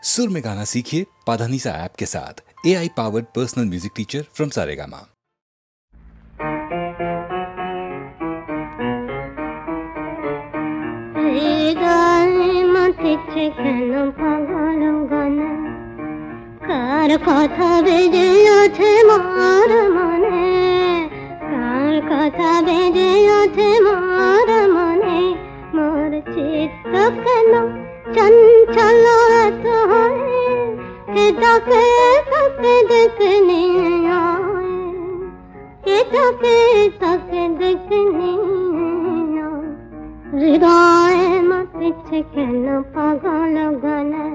सुर में गाना सीखिए पाधानीसा ऐप के साथ। AI powered personal music teacher from Saregama. কার কথা বেজে ওঠে মোর মনে, কার কথা বেজে ওঠে মোর মনে, মোর চিত্ত কেন চঞ্চল এত হয়, কে ডাকে তাকে ডেকে নিয়ে আয়, কে ডাকে তাকে ডেকে নিয়ে আয়, হৃদয়ে মাতিছে কেন পাগল গানে।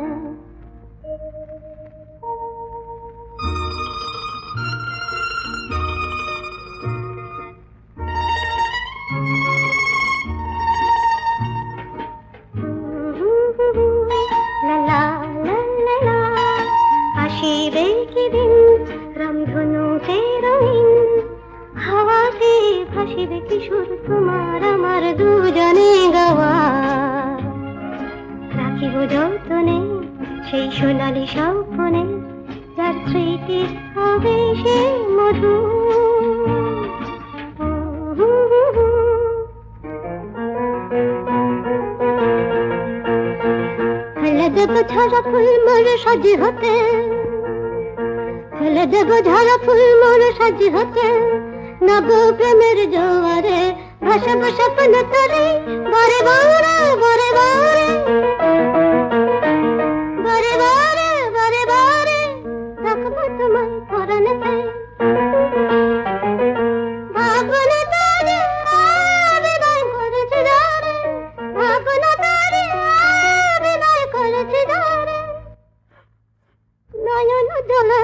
ভাসিবে কিশোর তোমার আমার দুজনে গাওয়া, রাখিব যতনে সেই সোনালি স্বপ্নে, যার স্মৃতির হবে সে মধু। ফেলে দেব ঝরা ফুল মোর সাজি হতে, ফেলে দেব ঝরা ফুল মোর সাজি হতে, নব প্রেমের জোয়ারে ভাসব স্বপ্ন তরে, বারে বারে বারে বারে বারে বারে বারে বারে রাখবো তোমায় পরাণেতে, ভাবনা তারে বিদায় করেছে যারে, ভাবনা তারে বিদায় করেছে যারে, নয়ন জলে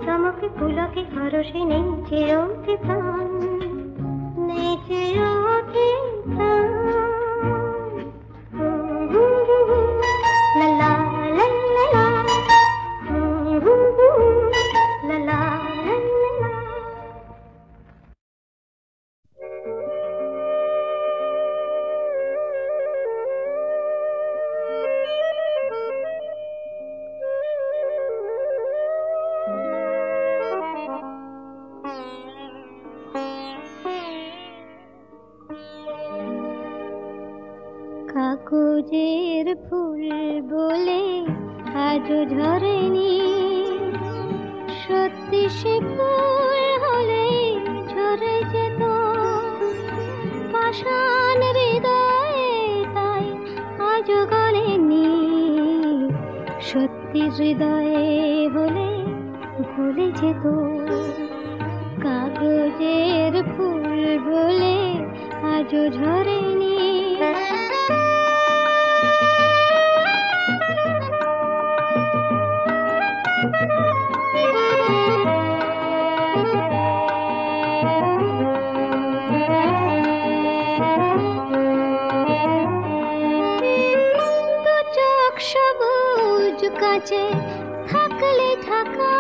চমকে পুলকে হরষে নেচে ওঠে প্রাণ, নেচে ওঠে প্রাণ। লা লা লা লা লা, লা লা লা লা। কাগজের ফুল বলে আজও ঝরেনি, সত্যি সে ফুল হলে ঝরে যেত পাষাণ হৃদয়ে, তাই আজও গলেনি, সত্যি হৃদয়ে হলে ভুলে যেত। কাগজের ফুল বলে আজও ঝরেনি, সবুজ কাছে থাকলে ঢাকা,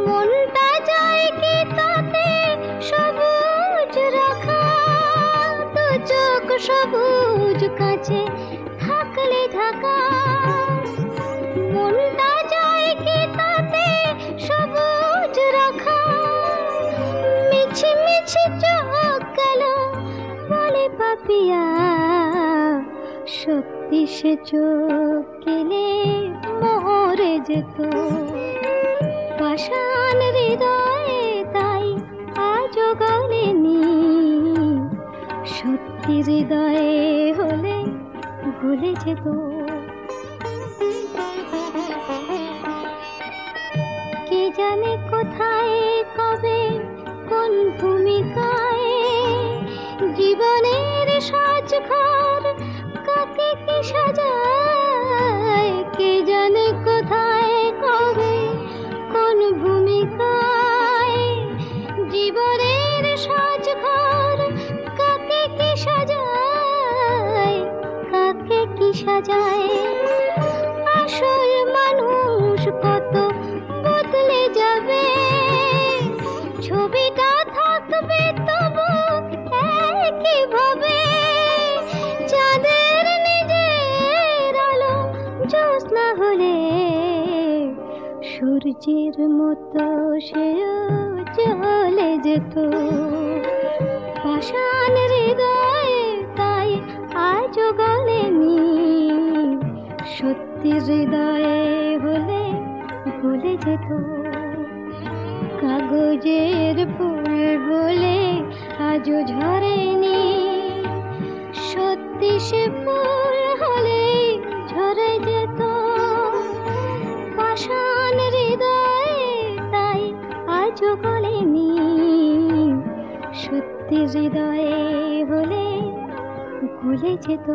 মনটা যায় কি তাতে সবুজ রাখা, দু চোখ সবুজ কাছে থাকলে ঢাকা, মনটা যায় কি তাতে সবুজ রাখা, মিছি মিছি চোখ গেল বলে পাপিয়া, সত্যি সে চোখ গেলে মরে যেত পাষাণ হৃদয়ে, তাই আজও গলেনি, সত্যি হৃদয়ে হলে ভুলে যেত। কে জানে কোথায় কবে কোন ভূমিকায় জীবনের সাজ ঘর কাকে কি সাজায় কে জানে কোথায় কবে কোন ভূমিকায় জীবনের সাজ ঘর কাকে কি সাজায় কাকে কি সাজায় আসল মানুষ কত বদলে যাবে ছবিটা থাকবে তবু একইভাবে চাঁদের নিজের আলো জ্যোৎস্না হলে সূর্যের মতো সেও চলে যেত পাষাণ হৃদয়ে তাই আজও গলেনি সত্যি হৃদয়ে হলে ভুলে যেত কাগজের ফুল বলে আজও ঝরেনি সত্যি সে ফুল হলে ঝরে যেত পাষাণ হৃদয়ে তাই আজও গলেনি সত্যি হৃদয়ে হলে ভুলে যেত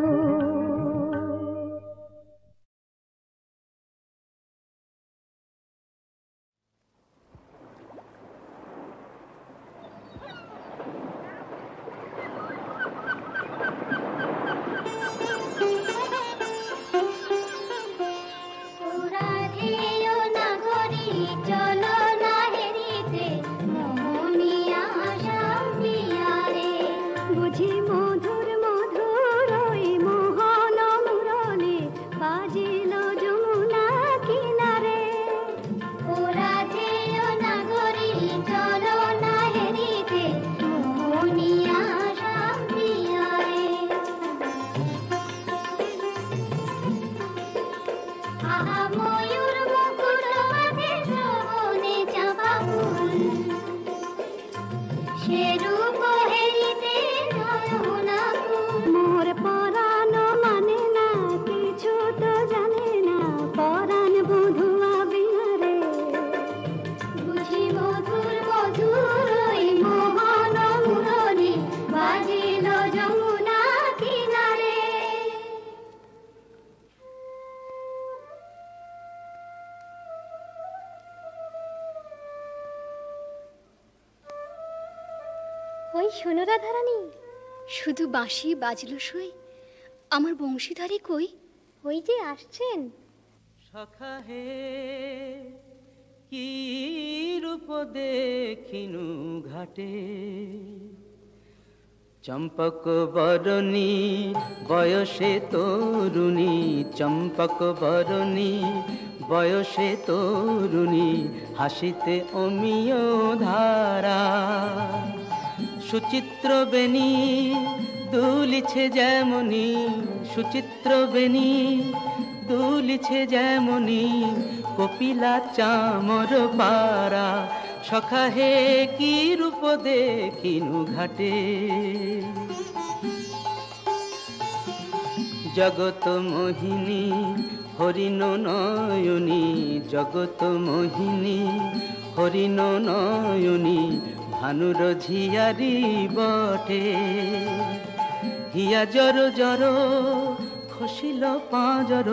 ওই শোনো রাধারানী শুধু বাঁশি বাজলো সই আমার বংশীধারী কই ওই যে আসছেন সখা হে কি রূপ দেখিনু ঘাটে চম্পক বরণী বয়সে তরুণী চম্পক বরণী বয়সে তরুণী হাসিতে অমিয় ধারা সুচিত্র বেণী দুলিছে যেমনি সুচিত্র বেণী দুলিছে যেমনি কপিলা চামর পারা সখা হে কি রূপ দেখিনু ঘাটে জগত মোহিনী হরিণ নয়নী জগত মোহিনী হরিণ নয়নী ভানুর ঝিয়ারি বটে হিয়া জর জর খসিল পাঁজর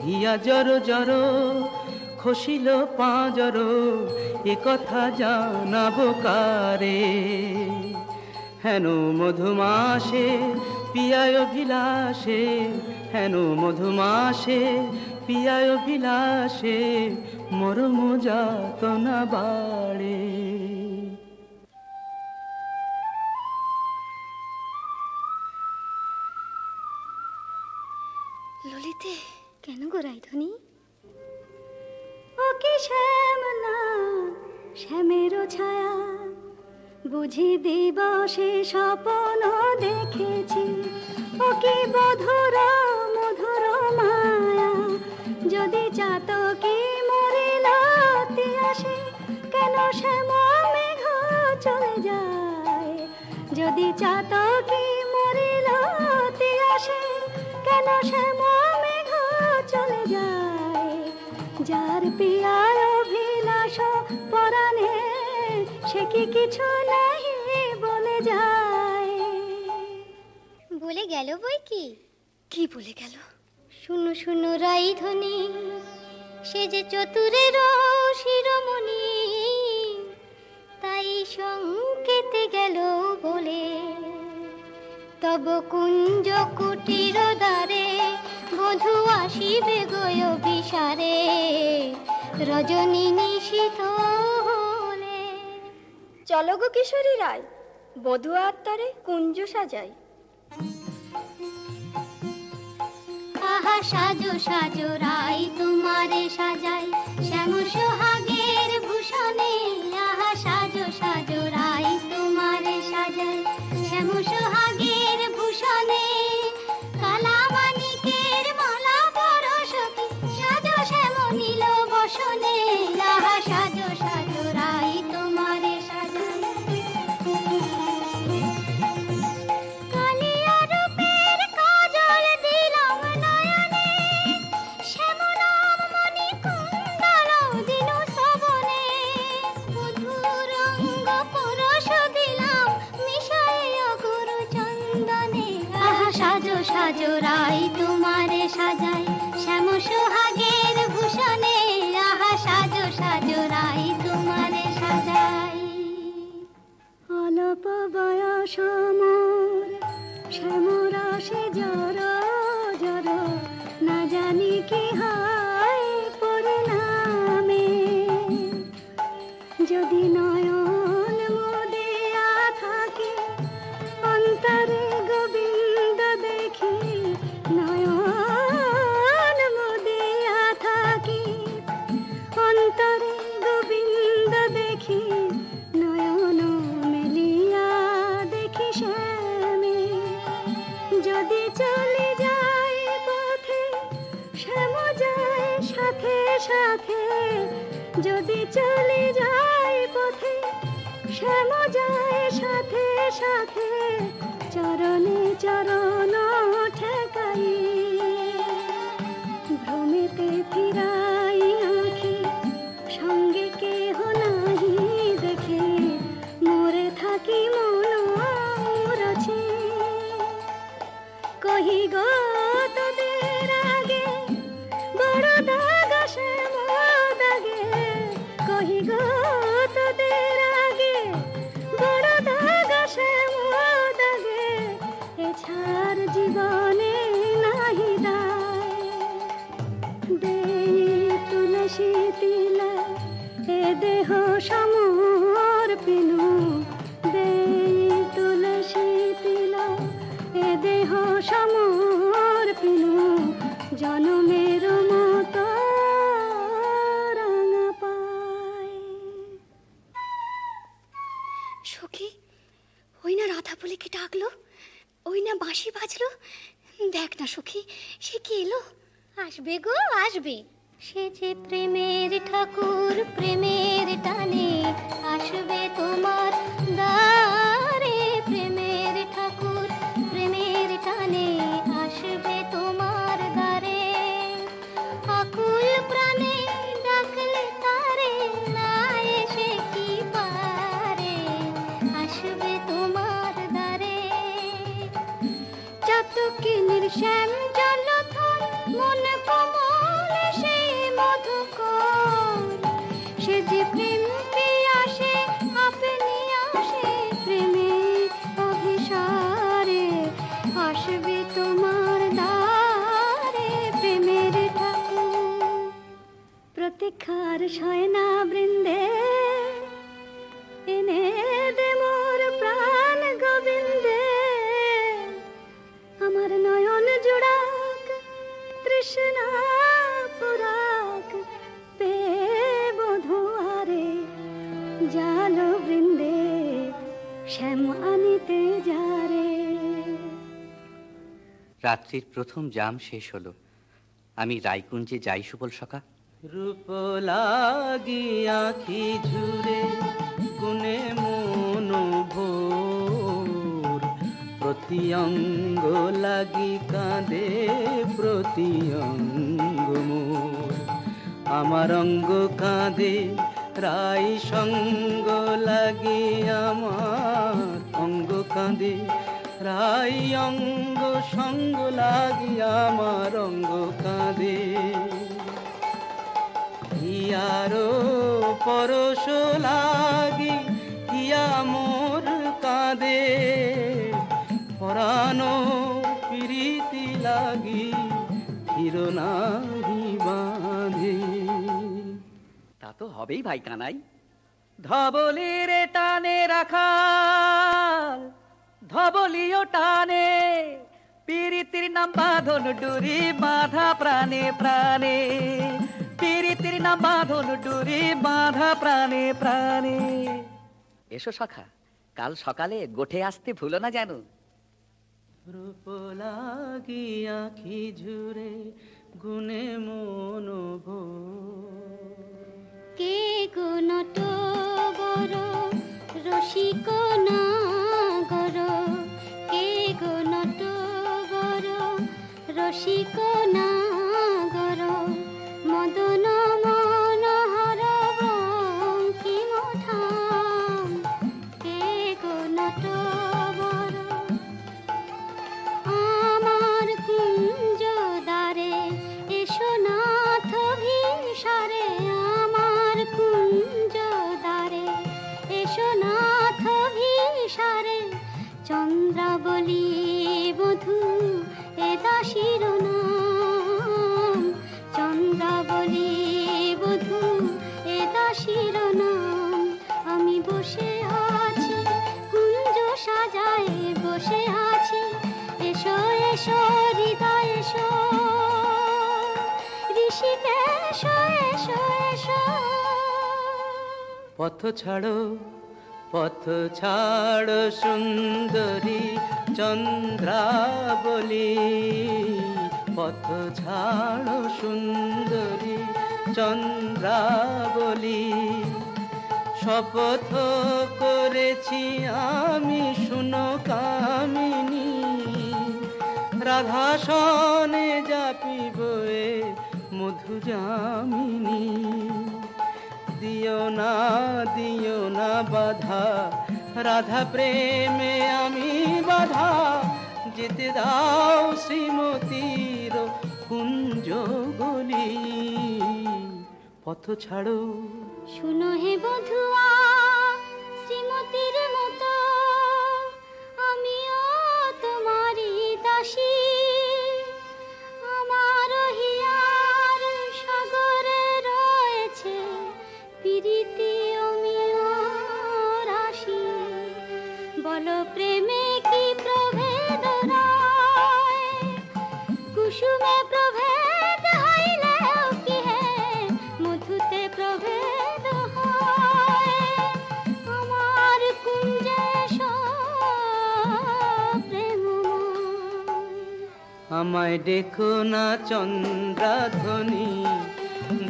হিয়া জর জর খসিল পাঁজর এ কথা জানাবো কারে হেন মধুমাসে পিয়ায় বিলাসে হেন মধুমাসে পিয়ায় বিলাসে মরম যাতনা বাড়ে ললিতে কেন গো রাইধনী ও কি শ্যাম না শ্যামেরও ছায়া বুঝি দিবসে স্বপ্ন দেখেছি ও কি মধুর মধুর মায়া যদি চাতকি মরিলতি আসে কেন শ্যাম মেঘ চলে যায় যদি চাতকি মরিলতি আসে কেন শ্যাম মেঘ চলে যায় যার পিয়ার অভিলাষ পরাণে সে কি কিছু নাই বলে যায় বলে গেল বই কি? কি বলে গেল? শুনো শুনো রাইধনি, সে যে চতুরের শিরোমণি, তাই সংকেতে গেল বলে, তব কুঞ্জ কুটির দ্বারে বধূ আসিবে গয় বিসারে, রজনী নিশীথ হলে। চলো গো কিশোরী রায়, বধূ আত্মারে কুঞ্জ সাজাই। আহা সাজো সাজো রাই তোমারে সাজাই, শ্যাম সোহাগের ভূষণে। আহা সাজো সাজো রাই তোমারে সাজাই, শ্যাম সোহাগের ভূষণে। কালা মানিকের মালা পরশতি, সাজো শ্যাম নীল বসনে। আহা সাজো সাজো রাই তোমারে সাজাই। কালিয়া রূপের কাজল দিলাম নয়নে, শ্যামনাম মণি কুণ্ডল দিনু শ্রবণে। মধুর অঙ্গ পরশ দিলাম মিশাইয়া গুরু চন্দনে। আহা সাজো সাজো রাই তোমারে সাজাই, শ্যাম সোহাগের ভূষণে। আহা সাজো সাজো রাই তোমারে সাজাই। অল্প বয়স মোর শ্যামরসে জর জর, না জানি কি হয় পরিণামে। যদি নয়ন মোদিয়া থাকে অন্তরে গোবিন্দ দেখি, নয়ন মোদিয়া থাকি অন্তরে গোবিন্দ দেখি, নয়ন মেলিয়া দেখি শ্যামে। যদি চলে যায় পথে শ্যাম যায় সাথে সাথে, যদি চলে যায় পথে শ্যাম যায় সাথে সাথে। চরণে চরণ ঠেকাই ভ্রমেতে ফিরাই আঁখি, সঙ্গে কেহ নাহি দেখে মোরে থাকি মন রছে। কহি গো তোদের আগে বড় দাগ শ্যাম দাগে, কহি গো তোদের আগে বড় দাগ শ্যাম দাগে। এছাড় জীবনে নাহি দায়, দেই তুলসী তিলা এ দেহ সমর্পিনু। দেই তুলসী তিলা এ দেহ সমর্পিনু, জনমের মতো রাঙা পায়। সখী, ওই না রাধা বলে কে ডাকলো, ওই না বাঁশি বাজলো। দেখ না সখী, সে কি এলো? আসবে গো আসবে, সে যে প্রেমের ঠাকুর প্রেমের টানে আসবে তোমার দ্বারে। প্রেমের ঠাকুর প্রেমের টানে আসবে তোমার দ্বারে। আকুল প্রাণে ডাকলে তারে, না এসে কি পারে, আসবে তোমার দ্বারে। চাতকি নির্শ্যাম জলথল মন কমল সেই মধুকর, সে যে প্রেম পিয়াসে আপনি আসে প্রেমে অভিসারে। আসবে তোমার দ্বারে প্রেমের ঠাকুর। প্রতীক্ষার শয়না বৃন্দে এনে দে মোর প্রাণ গোবিন্দে। আমার নয়ন জোড়াক তৃষ্ণা পুরাক, পে বধুয়ারে জাল বৃন্দে শ্যাম আনিতে যারে। রাত্রির প্রথম জাম শেষ হলো। আমি রায়কুঞ্জে যাই সুবল সখা। রূপ লাগি আঁখি ঝুরে গুনে মন ভোর, প্রতি অঙ্গ লাগি কাঁদে প্রতি অঙ্গ মোর। আমার অঙ্গ কাঁদে রাই সঙ্গ লাগি, আমার অঙ্গ কাঁদে রাই অঙ্গ সঙ্গ লাগি আমার অঙ্গ কাঁদে, হিয়ারো পরশ লাগি হিয়া মোর কাঁদে, পরানো প্রীতি লাগি হিরনাহি বাঁধে। তা তো হবেই ভাই কানাই। ধবলির টানে রাখাল, ধবলিও টানে, পীরিতির নাম বাঁধন ডুরি বাঁধা প্রাণে প্রাণে, পীরিতির নাম বাঁধন ডুরি বাঁধা প্রাণে প্রাণে। এসো সখা, কাল সকালে গোঠে আসতে ভুলো না যেন। রূপ লাগি আঁখি ঝুরে গুনে মন কে গুণট বড় রসিক নাগর, কে গুণট বড় রসিক নাগর, মদন মনোহর বঙ্কিম ঠাম, কে গুণট বড় আমার কুঞ্জ দ্বারে এসো নাথ ভিসারে, আমার কুঞ্জ দ্বারে এসো নাথ ভিসারে, চন্দ্রাবলী বধূ এ দাসীর নাম, চন্দ্রাবলী বধূ এ দাসীর নাম। আমি বসে আছি কুঞ্জ সাজায় বসে আছি, এসো এসো হৃদয় এসো, ঋষিকেশ এসো এসো। পথ ছাড়ো পথ ছাড়ো সুন্দরী চন্দ্রাবলী, পথ ছাড়ো সুন্দরী চন্দ্রাবলী, শপথ করেছি আমি শুনো কামিনী, রাধাসনে যাপিব এ মধু যামিনী। দিও না বাধা রাধা প্রেমে আমি বাধা, যেতে দাও শ্রীমতীর কুঞ্জ গলি। পথ ছাড়ো শুনো হে বধুয়া শ্রীমতীর মতো, আমিও তোমারই দাসী, আমার হিয়ার সাগরে রয়েছে প্রীতি অমিয় রাশি, বলো প্রেমে কি প্রভেদ রয়, কুসুমে প্রভেদ হইলেও কি হে মধুতে প্রভেদ হয়, আমার কুঞ্জে প্রেমময়। আমায় ডেকো না চন্দ্রাধ্বনি,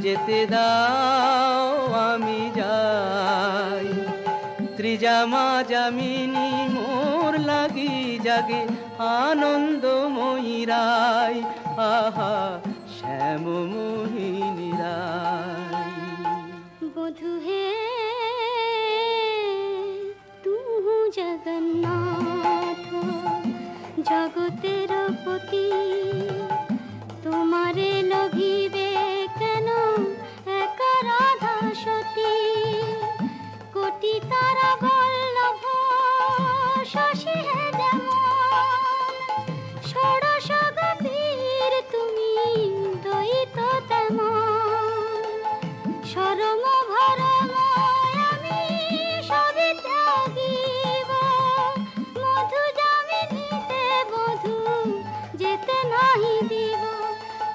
যেতে দাও আমি যাই, ত্রিজামা যামিনী মোর লাগি জাগে আনন্দময়ী রায়, আহা শ্যাম মোহিনী রায়। বধু হে তুহু জগন্নাথ জগতের পতি, তোমারে লভিবে কেন এক রাধা সতী, কোটি তারা বল্লভ শশী হে যেমন, ষোড়শ গভীর তুমি দ্বৈত তেমন, শরম ভরম আমি সবে ত্যাগিব, মধু যামিনীতে বধূ যেতে নাহি দিব,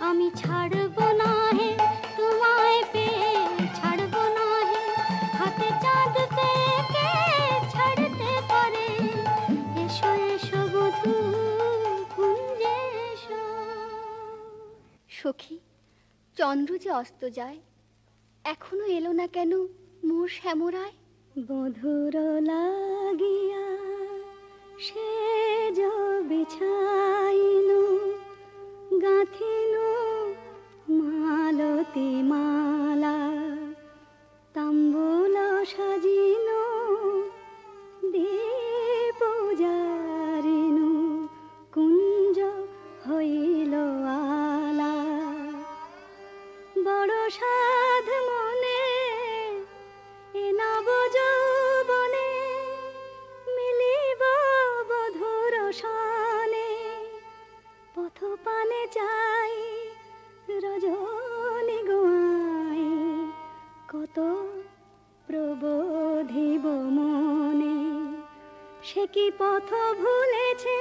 আমি ছাড়ব না হে তোমায় পেয়ে, ছাড়ব না হে হাতে চাঁদ পেয়ে, কে ছাড়তে পারে, এসো এসো বধূ কুঞ্জে এসো। সখী, চন্দ্র যে অস্ত যায়, এখনো এলো না কেন মোর শ্যামরায়? বধুর লাগিয়া সে বিছাইনু, গাঁথিনু মালতী মালা, তাম্বুল সাজিনু দীপ জারিনু, হইল আলা। বড় সাধ মনে এ নব যৌবনে, মিলিব বধুর সনে। পথ পানে যাই রজনী গোয়াই, কত প্রবোধিব মনে। সে কি পথ ভুলেছে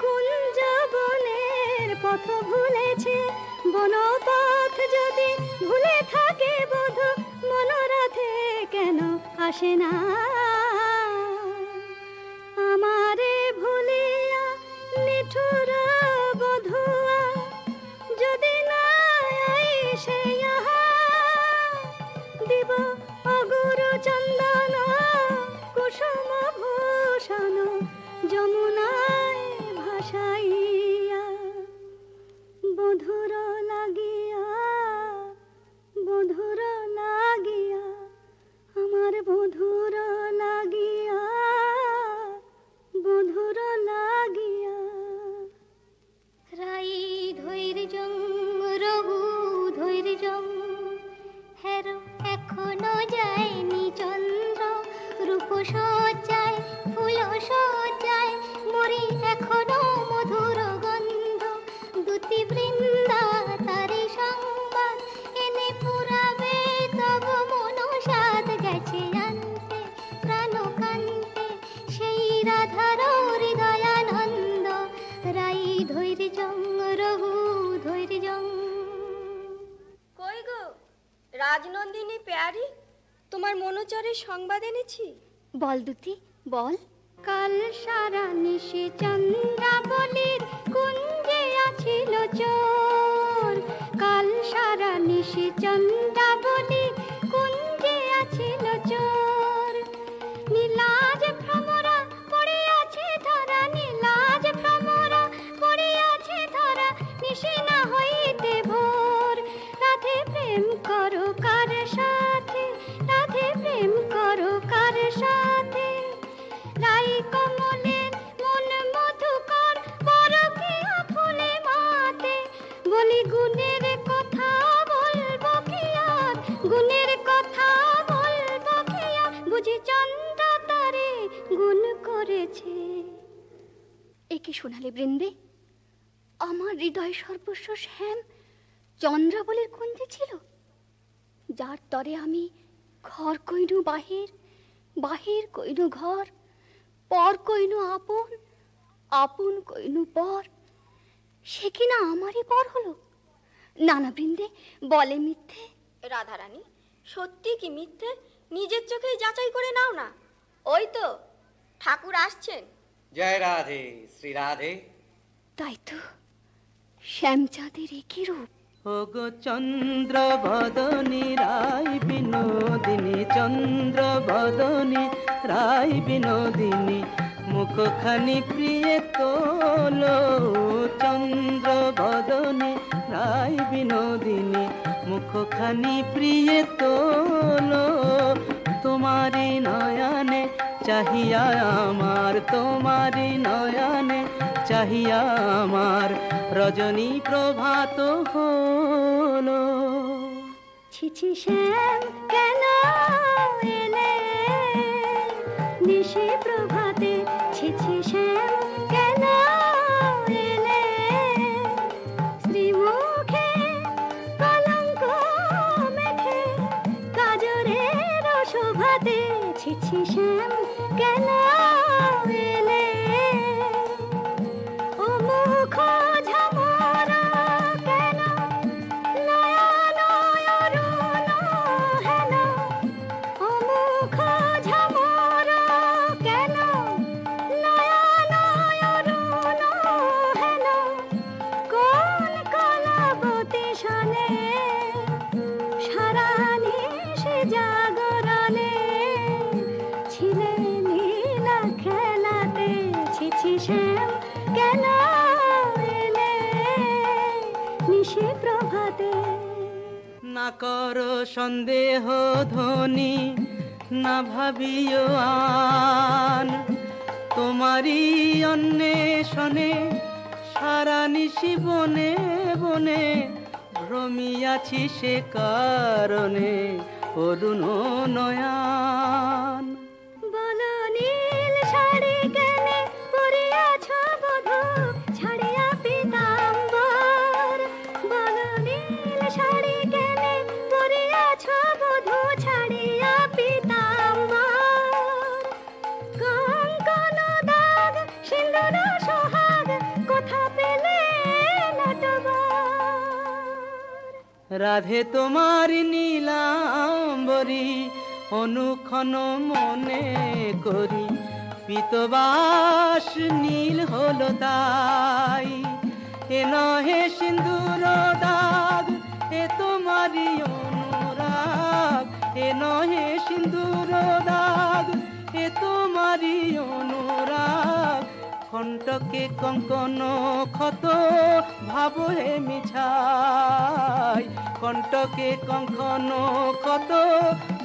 কুঞ্জ বনের পথ ভুলেছে, বনপথ যদি ভুলে থাকে বধূ, মনোরথে কেন আসে না? আমারে ভুলিয়া নিঠুর বধুয়া, যদি না আইসে ইহা, দিব অগুরু চন্দন কুসুম ভূষণ যমুনায় ভাসাইয়া। বধুর লাগিয়া, বধুর লাগিয়া, আমার বধুর লাগিয়া, বধুর লাগিয়া। রাই ধৈর্যং রঘু ধৈর্যং, হের এখনো যায়নি চন্দ্র। রূপ সজ্জায় ফুল সজ্জায় মরি এখনো মধুর গন্ধ। দুতি বৃন্দা তারি সংবাদ এনে পুরাবে, তব মনসাদ গেছে আনতে প্রাণ কান্তে, সেই রাধার হৃদয়ানন্দ। রাই ধৈর্যং রঘু ধৈর্যং। কই গো রাজনন্দিনী প্যারি, তোমার মনোচরের সংবাদ এনেছি। বল দুতি বল। কাল সারা নিশে চন্দ্রাবলীর কুঞ্জে আছিল চোর। কাল সারা নিশে চন্দ্রাবলীর কুঞ্জে আছিল চোর। নীলাজ ভ্রমরা পড়ে আছে ধরা, নীলাজ ভ্রমরা পড়ে আছে ধরা, নিশে না হইতে ভোর। রাধে প্রেম করো কার সাথে, রাধে প্রেম করো কার সাথে। রাই কমলের মন মধুকর, পরকীয়া ফুলে মাতে। বলি গুণের কথা বলবো কি আর, গুণের কথা বলবো কি আর, বুঝি চন্দ্র তারে গুণ করেছে। এ কি শোনালে বৃন্দে? আমার হৃদয় সর্বস্ব শ্যাম চন্দ্রাবলীর কুঞ্জে ছিল, যার তরে আমি ঘর কইনু বাহির, বাহির কইনু ঘর, পর কইনু আপন, আপন কইনু পর। সে কিনা আমারই পর হলো? নানা বৃন্দে বলে মিথ্যে। রাধারানী সত্যি কি মিথ্যে নিজের চোখেই যাচাই করে নাও না। ওই তো ঠাকুর আসছেন। জয় রাধে শ্রী রাধে। তাই তো, শ্যামচাঁদের একই রূপ। ওগো চন্দ্র বদনী রাই বিনোদিনী, চন্দ্র বদনী রাই বিনোদিনী, মুখখানি প্রিয়ে তোলো। চন্দ্র বদনী রাই বিনোদিনী, মুখখানি প্রিয়ে তোলো। তোমারি নয়নে চাহিয়া আমার, তোমারি নয়নে চাহিয়া আমার, রজনী প্রভাত হলো। ছিছি শ্যাম কেন এলে নিশি প্রভাতে, ছিছি শ্যাম কেন এলে শ্রীমুখে কলঙ্ক মেখে, কাজরের শোভাতে। ছিছি শ্যাম কেন এলে ও মুখ ঝামরা কেন, নয়ন অরুণ হেন। ও মুখ ঝামরা কেন, নয়ন অরুণ হেন। কোন কলাবতী শনে সারা নিশে জাগরণে, ছিলে নীলা খেলাতে। ছিছি শ্যাম কেন এলে নিশি প্রভাতে। না করো সন্দেহ ধ্বনি, না ভাবিও আন, তোমারই অন্বেষণে সারা নিশি বনে বনে ভ্রমিয়াছি সে কারণে অরুণ নয়ন। বলো নীল শাড়ি কেনে পরিয়াছ বধূ ছাড়িয়া পীতাম্বর, বলো নীল শাড়ি কেনে পরিয়াছ বধূ ছাড়িয়া পীতাম্বর। কঙ্কন দাগ সিন্দুর সোহাগ কোথা পেলে নটবর। রাধে তোমার নীলাম্বরী অনুক্ষণ মনে করি, পীতবাস নীল হলো তাই। এ নহে সিন্দুর দাগ এ তোমারই অনুরাগ, এ নহে সিন্দুর দাগ এ তোমারই অনুরাগ। কণ্টকে কঙ্কন ক্ষত ভাব হে মিছাই, কণ্টকে কঙ্কন ক্ষত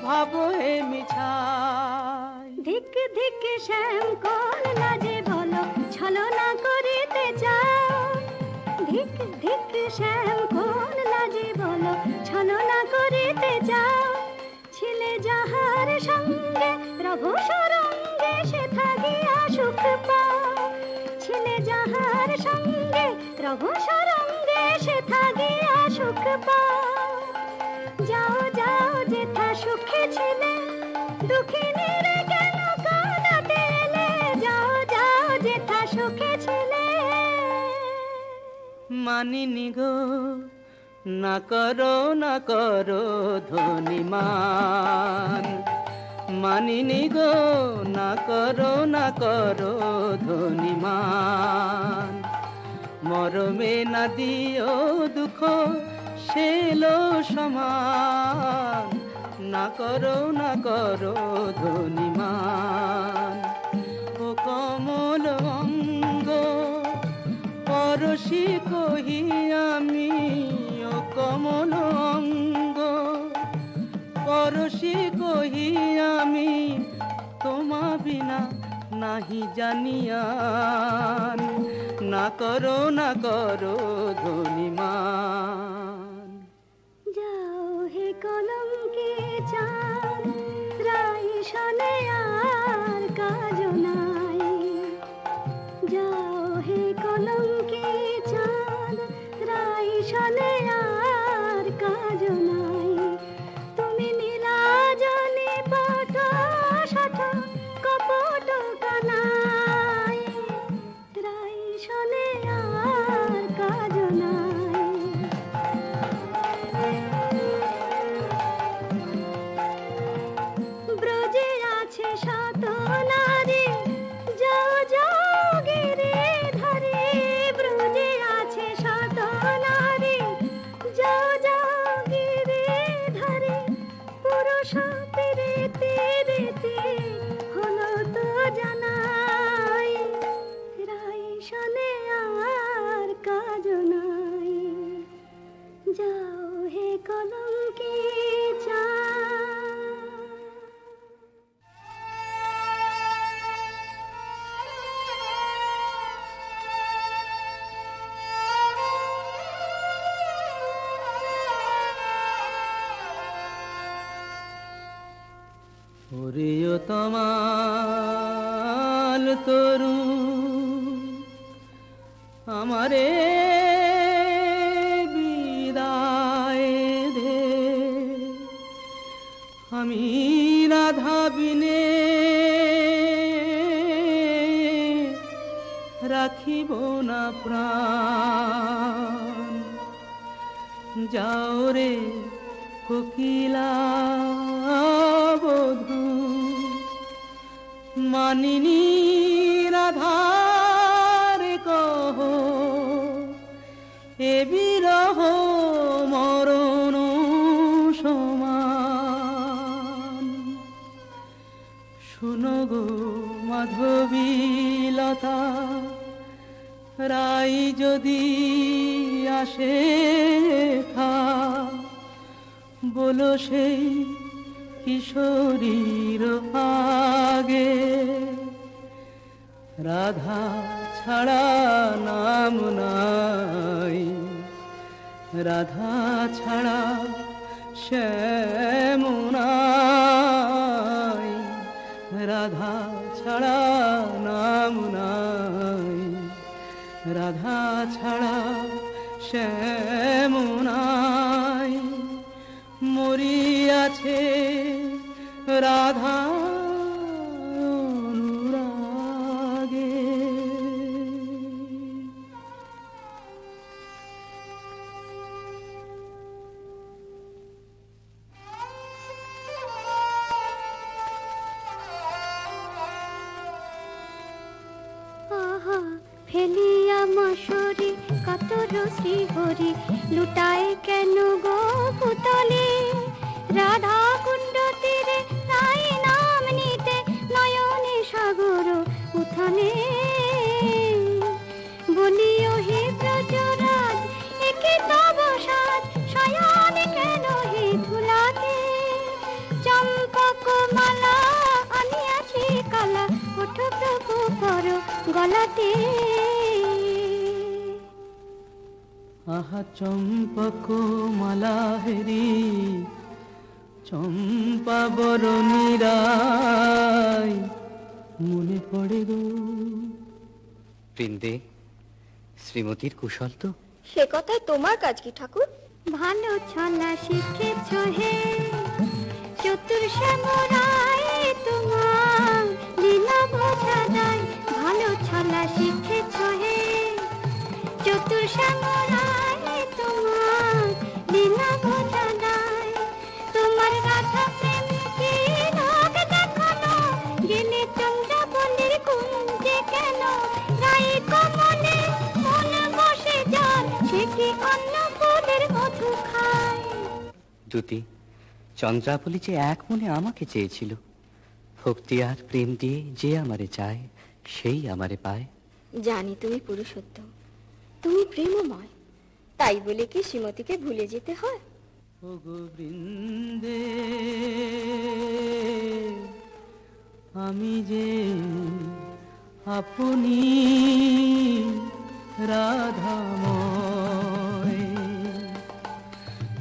ভাব হে মিছাই। ধিক ধিক শ্যাম কোন লাজে বলো ছলনা করিতে চাও, ধিক ধিক শ্যাম কোন লাজে বলো ছলনা করিতে চাও। ছিলে যাহার সঙ্গে রঘু সরঙ্গে সে থাকিয়া সুখ পাও, ছিলে যাহার সঙ্গে রঘু সরঙ্গে সে থাকিয়া সুখ পাও। যাও যাও যেথা সুখে ছিলে দুঃখিনীর কেন কাঁদাতে এলে, যাও যাও যেথা সুখে ছিলে। মানিনি গো না করো ধনিমান, মানিনি গো না করো ধনিমান। মরমে না দিও দুঃখ সেলো সমান, না করো ধনিমান। ও কমল অঙ্গ পরশি কহি আমি, ও কমল অঙ্গ পরশি কহি আমি, তোমা বিনা নাহি জানিয়ান। না করো ধনিমান। যাও হে কলঙ্কে চাঁদ রাই শনে আর কাজ নাই, যাও হে কলঙ্কে চাঁদ রাই শনে আর কাজ নাই। তুমি নীলাজনি পট শঠ কপট কানাই, রাই শনে আর কাজ নাই। ব্রজে আছে শত নারী যাও যাও গিরি ধরে, ব্রজে আছে শত নারী যাও যাও গিরি ধরে। পুরুষ পেরেতে রেতে হলো তো জানাই, রাই শনে আর কাজ নাই। যাও হে কলঙ্কে চাঁদ। ওরেও তমাল তরু আমারে বিদায় দে, আমি রাধা বিনে রাখিব না প্রাণ। যাও রে কোকিলা বধূ, মানিনী রাধার কহ এ বিরহ মরণ সমান। শুনো গো মাধবীলতা রাই যদি আসে থা, বলো সেই কিশোরীর আগে রাধা ছাড়া নাম নাই, রাধা ছাড়া শ্যাম নাই, রাধা ছাড়া নাম নাই, রাধা ছাড়া শ্যাম নাই। মরিয়াছে রাধা অনুরাগে। আহা ফেলিয়া মশরি কাতর শ্রীহরি, লুটায় কেন গো পুতলে? রাধা কুণ্ড তীরে তাই নাম নিতে, নয়নে সাগর উথানে। বলিও হে ব্রজরাজ একে তব সাজ, শয়ন কেন হে ধুলাতে? চম্পক মালা আনিয়াছি কালা, ওঠ প্রভু পর গলাতে। আহা চম্পক মালা হেরি, চম্পা বরণী রায় মনে পড়ে গো। বৃন্দে, শ্রীমতীর কুশল তো? সে কথায় তোমার কাজ কি ঠাকুর? ভালো ছলা শিখেছ হে চতুর শ্যামরায়, তোমার লীলা বোঝা যায়। ভালো ছলা শিখেছ হে চতুর শ্যামরায়, তোমার লীলা বোঝা যায়। তোমার রাধা প্রেম কি লোক দেখানো, গেলে চন্দ্রাবলীর কুঞ্জে কেন? রাই কমলে মন বসে যার, সে কি অন্য ফুলের মধু খায়? দুটি চন্দ্রাবলী যে এক মনে আমাকে চেয়েছিল, ভক্তি আর প্রেম দিয়ে যে আমারে চায় সেই আমারে পায়। জানি তুমি পুরুষোত্তম, তুমি প্রেমময়, তাই বলে কি শ্রীমতীকে ভুলে যেতে হয়? ও গোবিন্দে, আমি যে আপনি রাধাময়,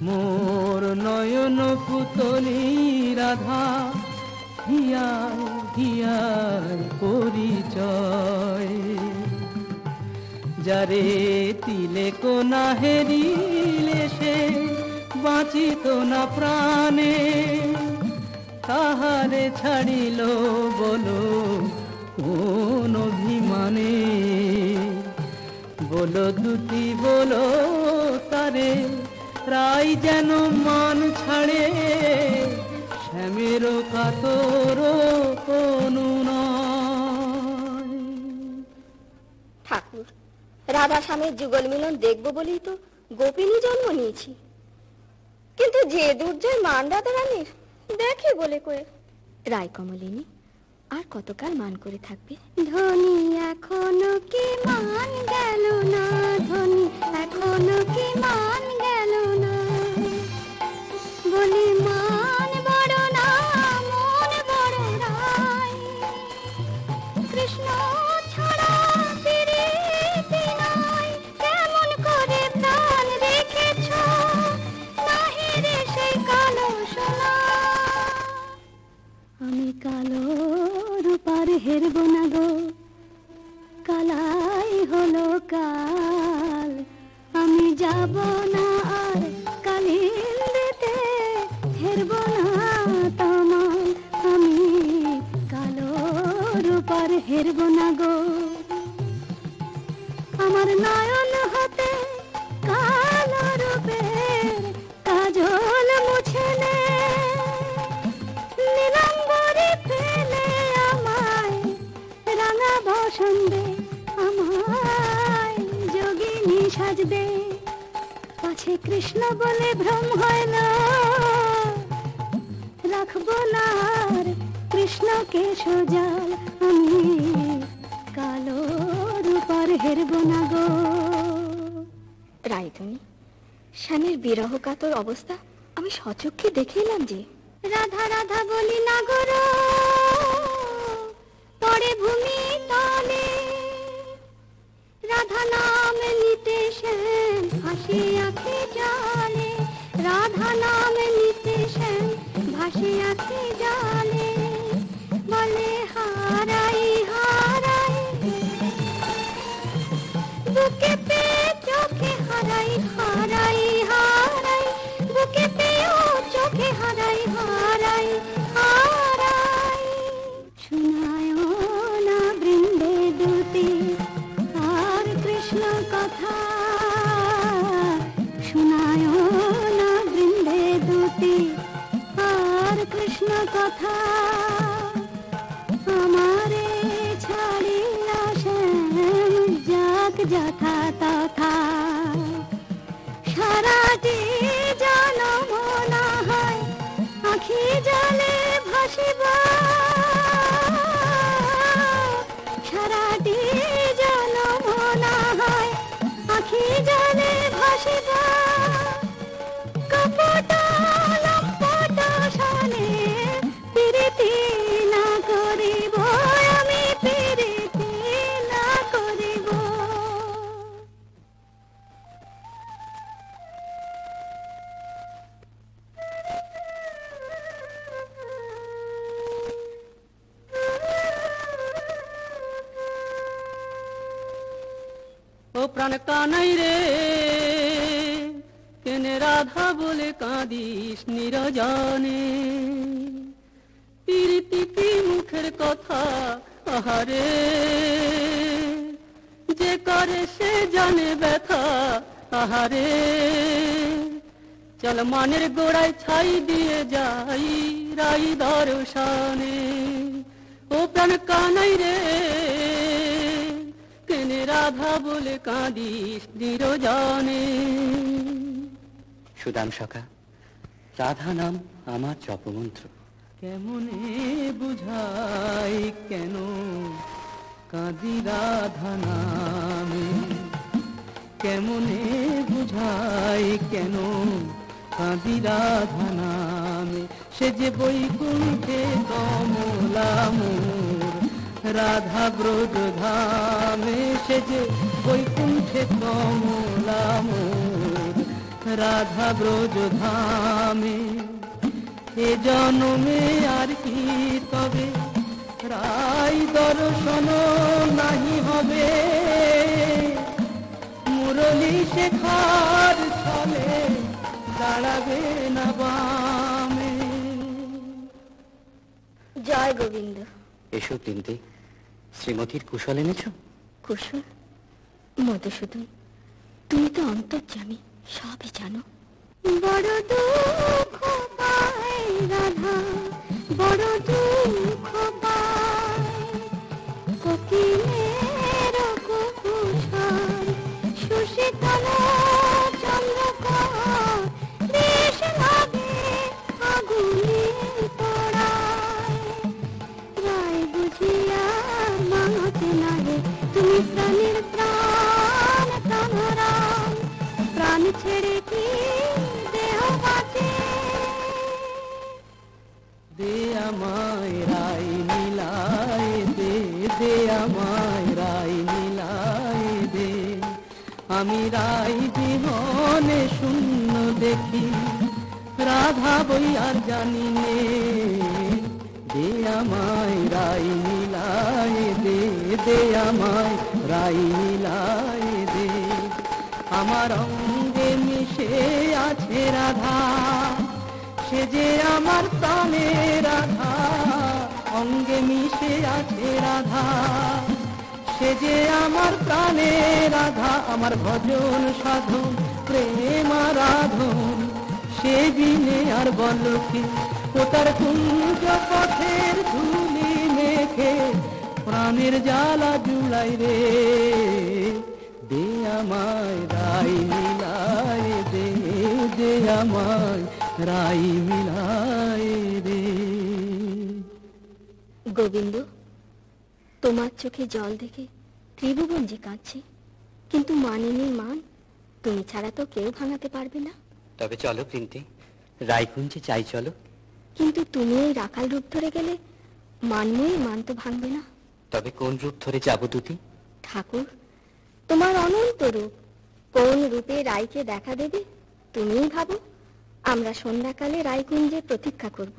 মোর নয়ন পুতলি রাধা, হিয়ার হিয়ার পরিচয়। যারে তিলে কোনা হেরিলে সে বাঁচিত না প্রাণে, তাহারে ছাড়িল বলো কোন অভিমানে? বলো দুটি বলো তারে, রাই যেন মান ছাড়ে, শ্যামের কাতর অনুনয়। ঠাকুর, রাধা স্বামীর যুগল মিলন দেখবো বলেই তো গোপিনী জন্ম নিয়েছি, কিন্তু যে দুর্জয় মান রাধা রানীর দেখে বলে কয়ে। রায় কমলিনী আর কতকাল মান করে থাকবে? ধনী এখনো কি মান গেল না, ধনী এখনো কি মান গেল না? বলি মান বড় না মন বড় রায়, কৃষ্ণ ছাড়া প্রীতি নাই। কেমন করে প্রাণ রেখেছ, নাহি রে সেই কালো সোনা? আমি কালো রূপার হেরব না গো, কালাই হলো কাল। আমি যাব না আর কালিন্দিতে, হেরব না তোমার। আমি কালো রূপার হেরব না গো, আমার নয়ন হতে কালো রূপের কাজল মুছে নে। নীলাম্বরে ফেলে আমায় রাঙা বসন্দে, আমায় যোগিনী সাজবে। পাছে কৃষ্ণ বলে ভ্রম হয় না, রাখবো না আর কৃষ্ণকে সোজাল। আমি কালো রূপার হেরব না গো। রায়ধনী, স্বামীর বিরহ কাতর অবস্থা আমি সচক্ষে দেখে এলাম যে। রাধা রাধা বলি না গো, পড়ে ভূমি তলে। রাধা নাম নিতে শ্যাম ভাসে আঁখি জলে, রাধা নাম নিতে শ্যাম ভাসে আঁখি জলে। বলে হারাই হারাই বুকে পেয়ে চোখে হারাই হারাই হারাই, বুকে পেয়েও চোখে হারাই হারাই হারাই। শোনায় না বৃন্দে দুটি আর কৃষ্ণ কথা, শোনায় না বৃন্দে দুটি আর কৃষ্ণ কথা। আমারে ছাড়িয়া শ্যাম যাক যথা তথা, সারাটি জনম না হয় আঁখি জলে ভাসিবা, সারাটি জনম না হয় আঁখি জলে ভাসিবা। কপট লম্পট সনে প্রীতি না করিব, আমি প্রীতি না করিব। ও প্রাণ কানাই রে, কেনে রাধা বলে কাঁদিস নিরজনে। প্রীতি কি মুখের কথা আহারে, যে করে সে জানে ব্যথা আহারে। চল মানের গোড়ায় ছাই দিয়ে যাই রাই দর্শনে। ও প্রাণ কানাই রে, কেনে রাধা বলে কাঁদিস নিরজনে। সুদাম সখা, রাধা নাম আমার জপমন্ত্র। কেমনে বুঝাই কেন কাঁদি রাধা নামে, কেমনে বুঝাই কেন কাঁদি রাধা নামে। সে যে বৈকুণ্ঠে কমলা মোর রাধা ব্রজ ধামে, সে যে বৈকুণ্ঠে কমলা মোর রাধা ব্রজ ধামে। এ জনমে আর কি তবে রাই দর্শন নাহি হবে, মুরলী শেখার ছলে দাঁড়াবে না বামে। জয় গোবিন্দ। এসো বৃন্দে, শ্রীমতীর কুশল এনেছ? কুশল? মধুসূদন, তুমি তো অন্তর্যামী, সবই জানো। বড় দুঃখ পায় রাধা, বড় দুঃখ পায়, কোকিলের কুকুশল সুশীতল চন্দ্রকর, বেশ লাগে আগুনে পোড়ায়। রায় বুঝিয়া মানতে নাহে তুমি প্রাণের প্রাণ প্রাণরাম, প্রাণ ছেড়ে কি দেহ বাঁচে। দে আমায় রাই মিলায় দে, দে আমায় রাই মিলায় দে। আমি রাই জীবনে শূন্য দেখি, রাধা বই আর জানি নে। দে আমায় রাই মিলায় দে, দে আমায় রাই মিলায় দে। আমার অঙ্গে মিশে আছে রাধা, সে যে আমার প্রাণে রাধা। অঙ্গে মিশে আছে রাধা, সে যে আমার প্রাণে রাধা। আমার ভজন সাধন প্রেম আরাধন, সে দিনে আর বল কি। ও তার কুঞ্জ পথের ধুলি মেখে প্রাণের জ্বালা জুড়াই রে। দে আমায় রাই মিলায় দে, দে আমায় রাই মিলায় রে। গোবিন্দ, তোমার চোখে জল দেখে ত্রিভুবন যে কাঁদছে, কিন্তু মানিনী মান তুমি ছাড়া তো কেউ ভাঙাতে পারবে না। তবে চলো বৃন্দে, রায়কুঞ্জে যাই চলো। কিন্তু তুমি এই রাখাল রূপ ধরে গেলে মানময়ী মান তো ভাঙবে না। তবে কোন রূপ ধরে যাব দুটি? ঠাকুর, তোমার অনন্ত রূপ কোন রূপে রায়কে দেখা দেবে তুমিই ভাবো। আমরা সন্ধ্যাকালে রায়কুঞ্জে প্রতীক্ষা করব।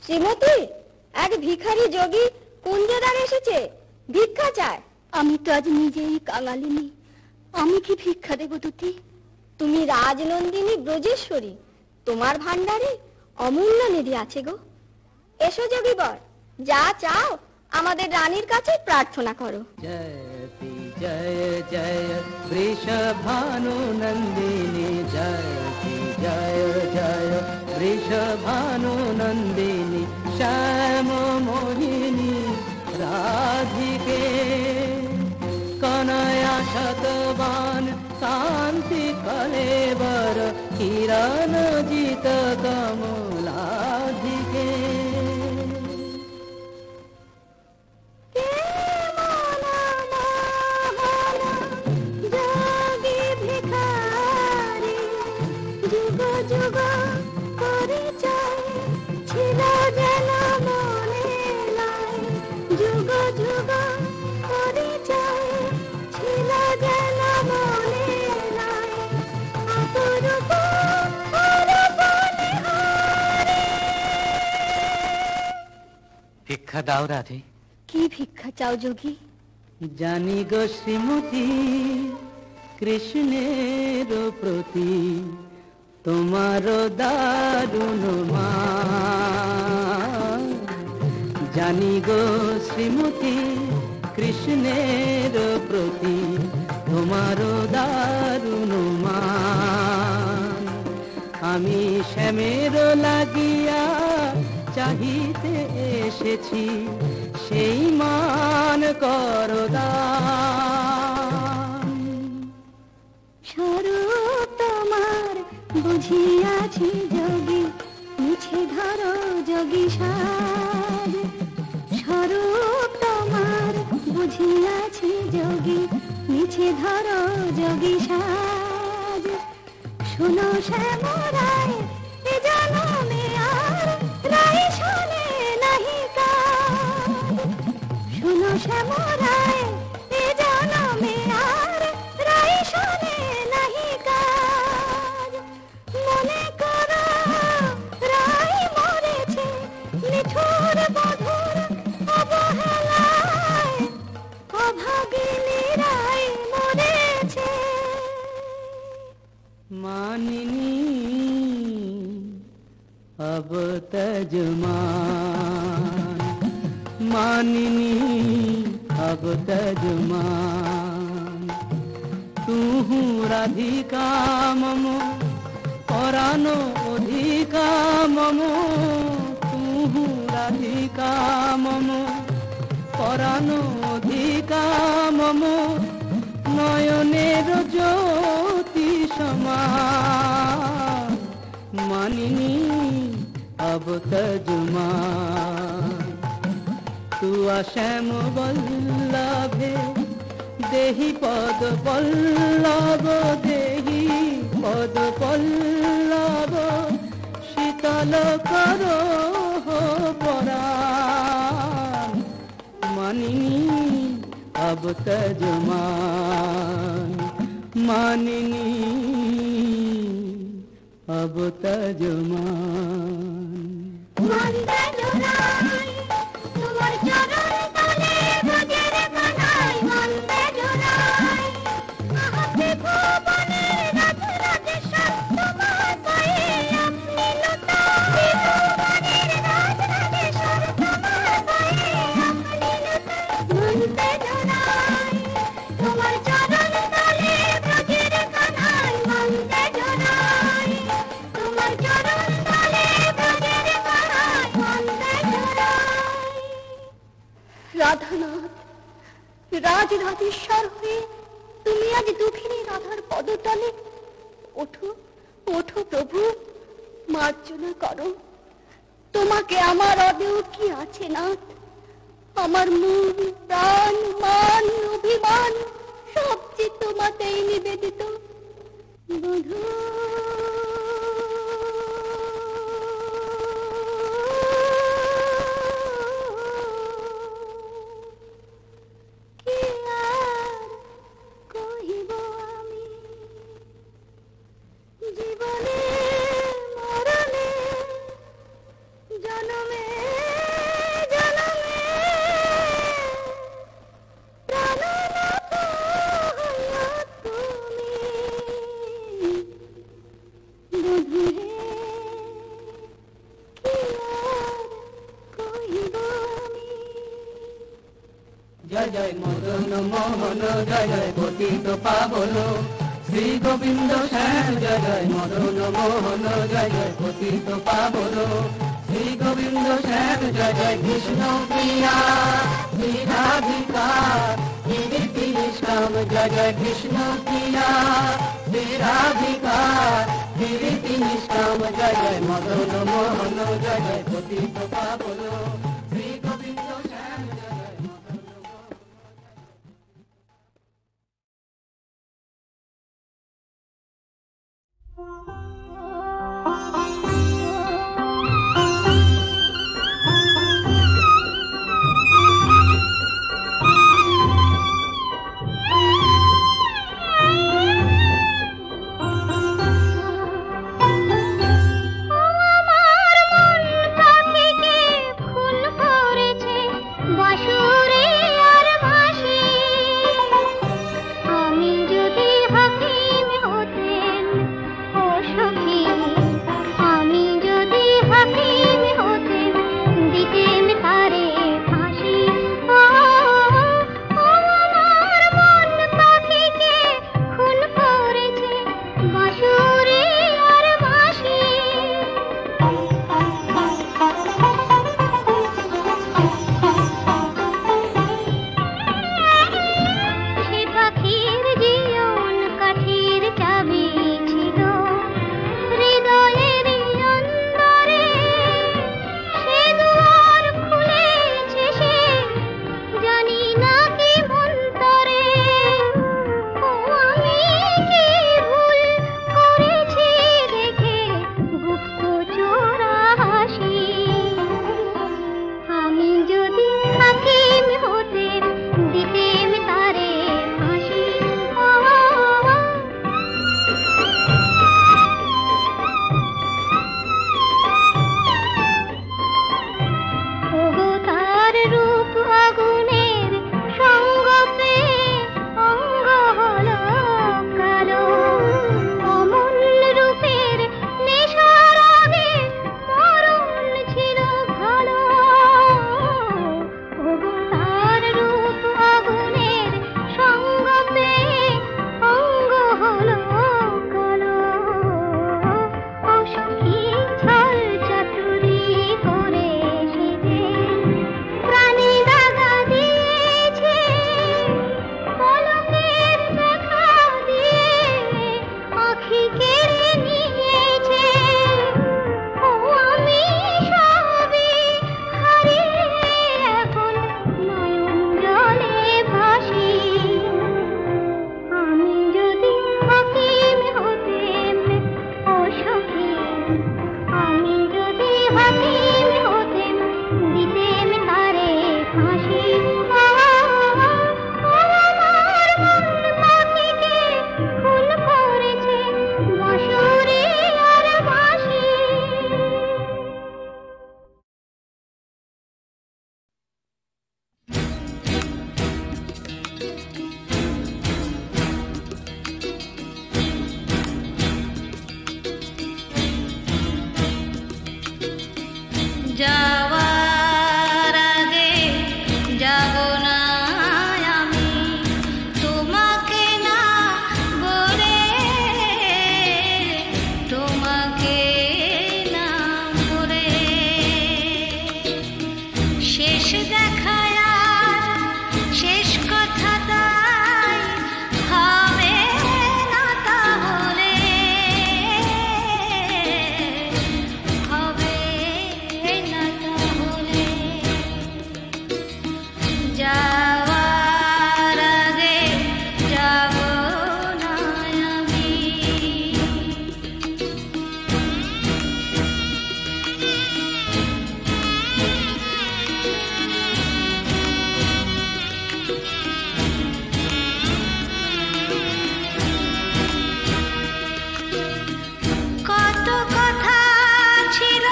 শ্রীমতী, এক ভিখারি যোগী কুঞ্জদার এসেছে, ভিক্ষা চায়। আমি তো আজ নিজেই কাঙালিনী, আমি কি ভিক্ষা দেব দুটি? তুমি রাজনন্দিনী ব্রজেশ্বরী, তোমার ভান্ডারে অমূল্য নিধি আছে গো। এসো যোগীবর, যা চাও আমাদের রানীর কাছে প্রার্থনা করো। জয়তি জয় জয় বৃষভানু নন্দিনী, জয়তি জয় জয় বৃষভানু নন্দিনী, শ্যাম মোহিনী রাধিকে কনয়া শতবান শান্তি কলেবর, কিরণ জিত কমলাধিকে। ভিক্ষা দাও রাধে। কি ভিক্ষা চাও যোগী? জানি গো শ্রীমতী, কৃষ্ণের প্রতি তোমার দারুণ মান। জানি গো শ্রীমতী কৃষ্ণের প্রতি তোমার দারুণ মান। আমি শ্যামের লাগিয়া চাহিতে এসেছি, সেই মান করদান। স্বরূপ তোমার বুঝিয়াছি যোগী, মিছে ধরো যোগী সাজ। স্বরূপ তোমার বুঝিয়াছি যোগী, মিছে ধরো যোগী সাজ। শোনো শ্যামরায় এ জনমে আর রাই শোনে নাহি কাজ। শোনো শ্যামরায় এ জনমে আর রাই শোনে নাহি কাজ। মনে করো রাই মরেছে নিঠুর বধুর অবহেলায়, অভাগিনী রাই মরেছে। মানিনী अब तजमान, मानिनी अब तजमान। तू राधिका ममो परानो अधिका ममो, तू राधिका ममो परानो अधिका ममो। नयनेर ज्योति समान, मानिनी अब तजमान। तू श्याम बल्लभे देहि पद पल्लव, देहि पद पल्लव। शीतल करो परान, मानिनी अब तजमान। मानिनी अब तजमान। মন্দে জোড়াই তোমার চরণ তলে ব্রজের কানাই, মন্দে জোড়াই মহাপি ভুবনের রাজ রাজেশ্বর তোমার পায়ে আপনি লুটাই। ভুবনের রাজ রাজেশ্বর তোমার পায়ে আপনি লুটাই। মন্দে জোড়াই তোমার চরণ তলে ব্রজের কানাই, মন্দে জোড়াই তোমার চরণ তলে ব্রজের কানাই, মন্দে জোড়াই। রাধানাথ, রাজ রাজেশ্বর হয়ে তুমি আজ দুঃখিনী রাধার পদতলে। ওঠো ওঠো প্রভু, মার্জনা করো। তোমাকে আমার অদেও কি আছে নাথ? আমার মন প্রাণ মান অভিমান সব যে তোমাতেই নিবেদিত। বধূ জীবনে মরণে জনমে জনমে প্রাণনাথ হইয়া তুমি। বধূ হে কি আর কহিব আমি। जय जय मदन मोहन, जय जय पतित पावन श्री गोविंद श्याम। जय जय मदन मोहन, जय जय पतित पावन श्री गोविंद श्याम। जय जय कृष्ण प्रिया श्री राधिका कीर्ति निष्काम। जय जय कृष्ण प्रिया श्री राधिका कीर्ति निष्काम। जय जय मदन मोहन, जय जय पतित पावन श्री गोविंद श्याम। जय जय আমার মন পাখিকে ফুল হাকিম হতেন, দিতেন তারে ফাঁসি। আমার মন পাখিকে ফুল করেছে বাঁশুরি আর বাঁশি। যাওয়ার আগে যাব না আমি তোমাকে না বলে, তোমাকে না বলে। শেষ দেখায় আর শেষ কথা তাই হবে না, তাহলে হবে না, তাহলে যাওয়ার আগে যাব না আমি। কত কথা ছিল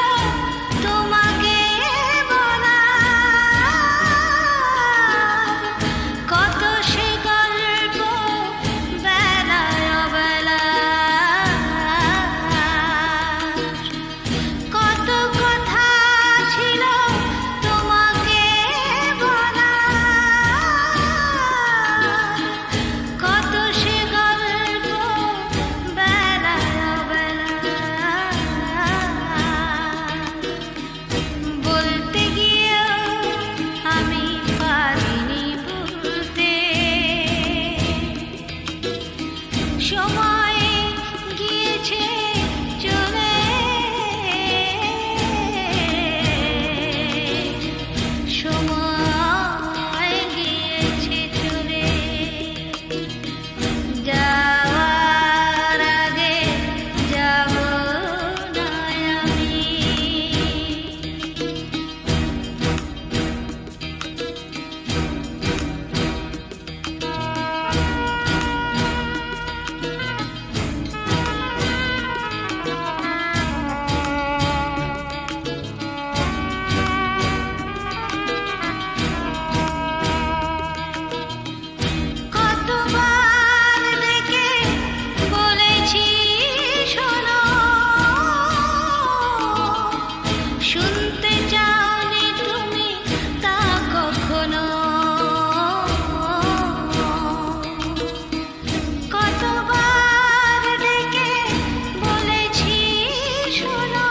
তোমাকে বলা, কত সে গল্প বেলায় অবেলা, কত কথা ছিল তোমাকে বলা, কত সে গল্প বেলায় অবেলা। বলতে গিয়েও আমি পারিনি বলতে, সময় গিয়েছে চলে, সময় গিয়েছে চলে। যাওয়ার আগে যাব না আমি। কতবার ডেকে বলেছি শোনো, শুনতে চাওনি তুমি তা কখনো। কতবার ডেকে বলেছি শোনো,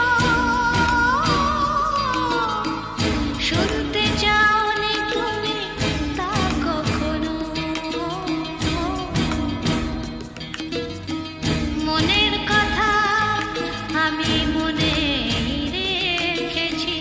শুনতে চাওনি তুমি তা কখনো। মনের কথা আমি মনে রেখেছি,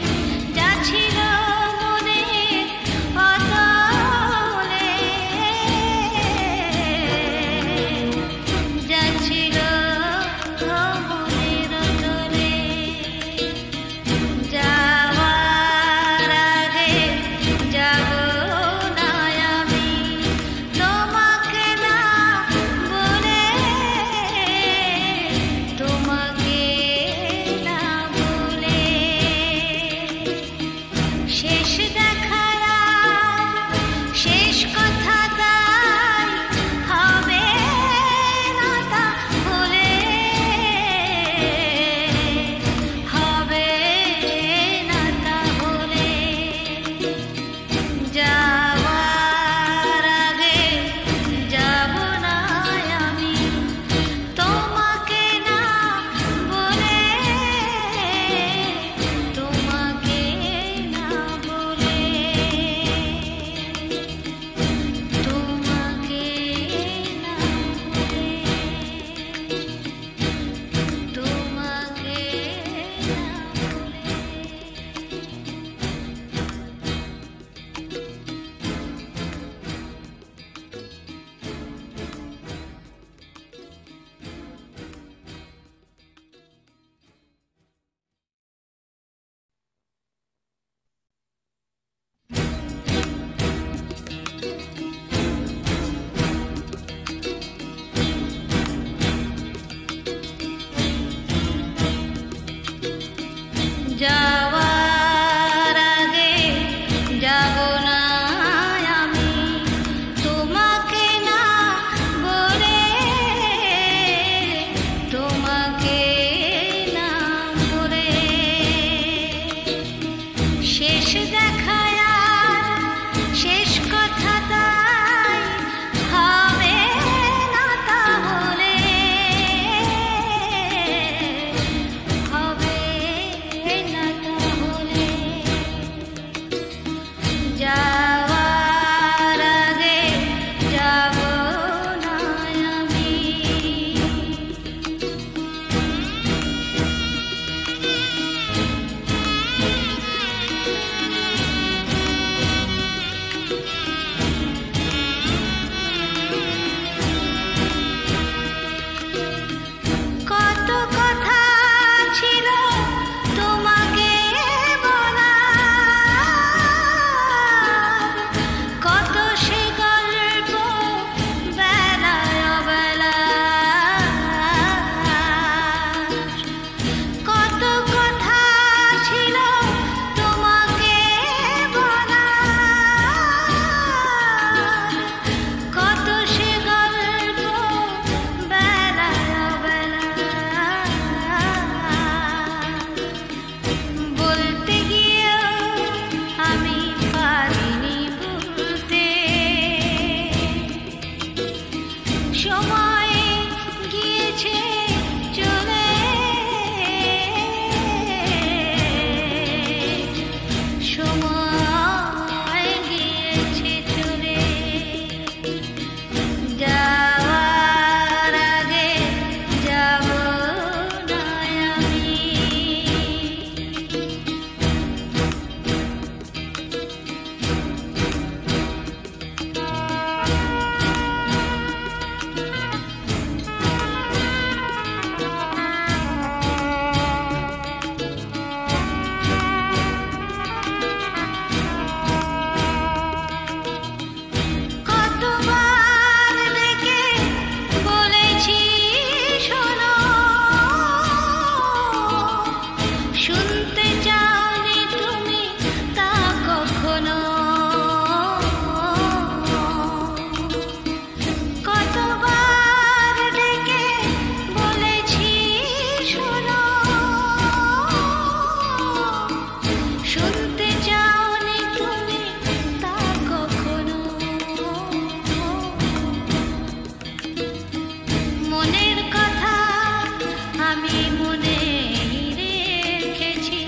শুনতে চাওনি তুমি তা কখনো। কতবার ডেকে বলেছি শোনো, শুনতে চাওনি তুমি তা কখনো। মনের কথা আমি মনে রেখেছি,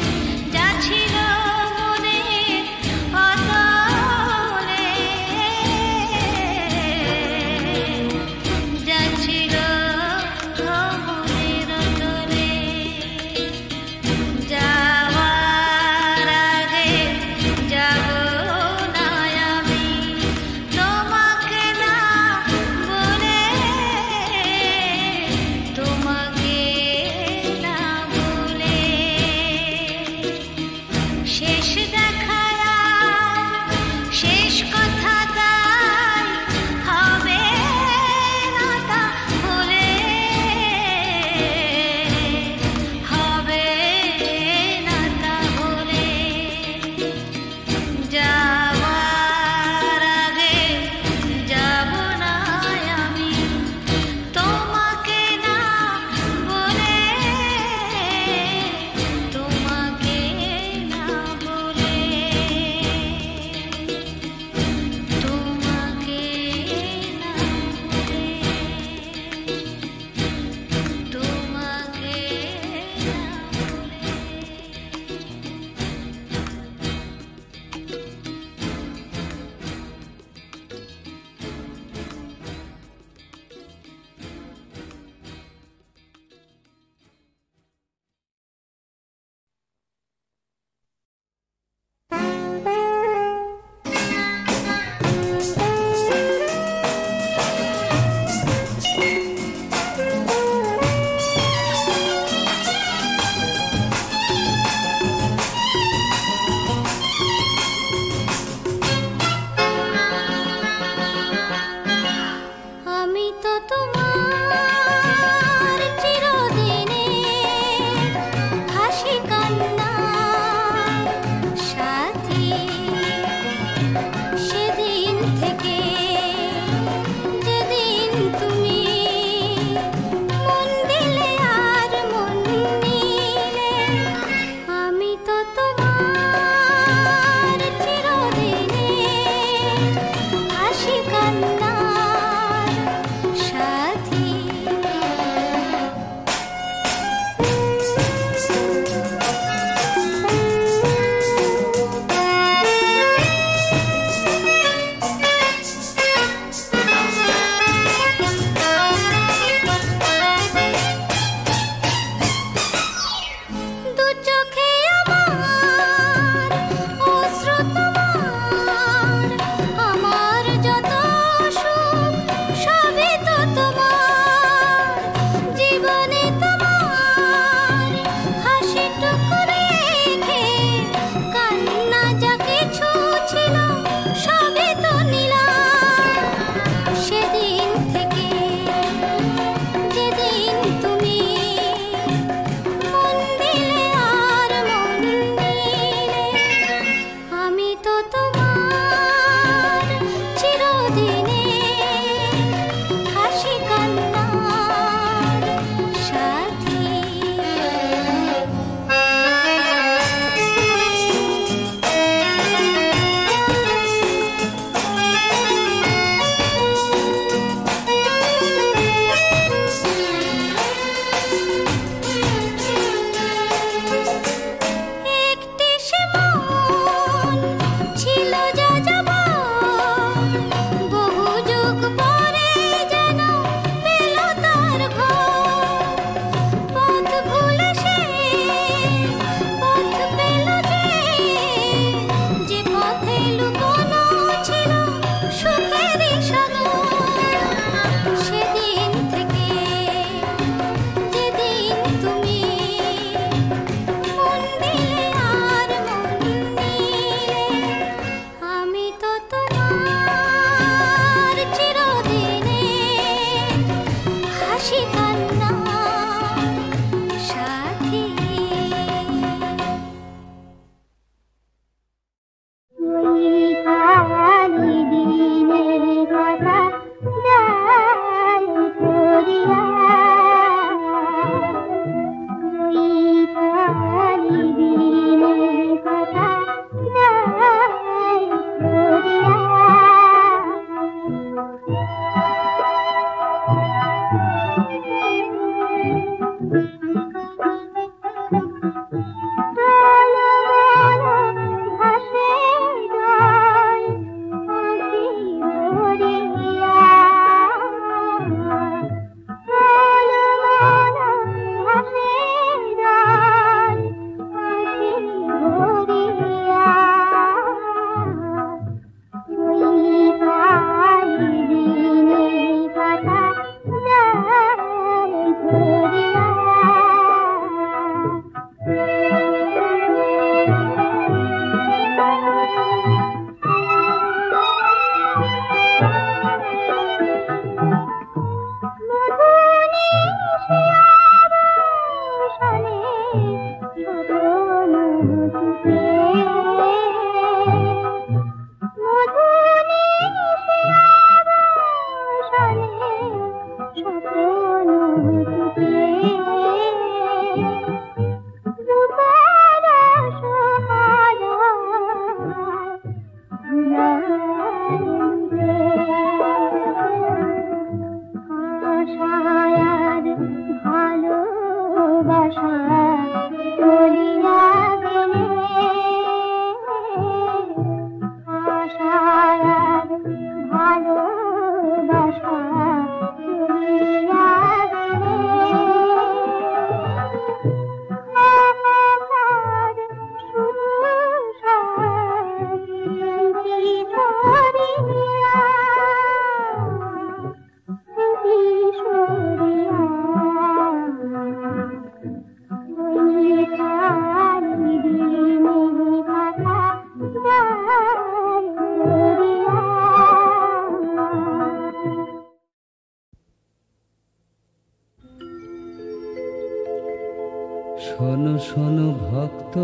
ভক্ত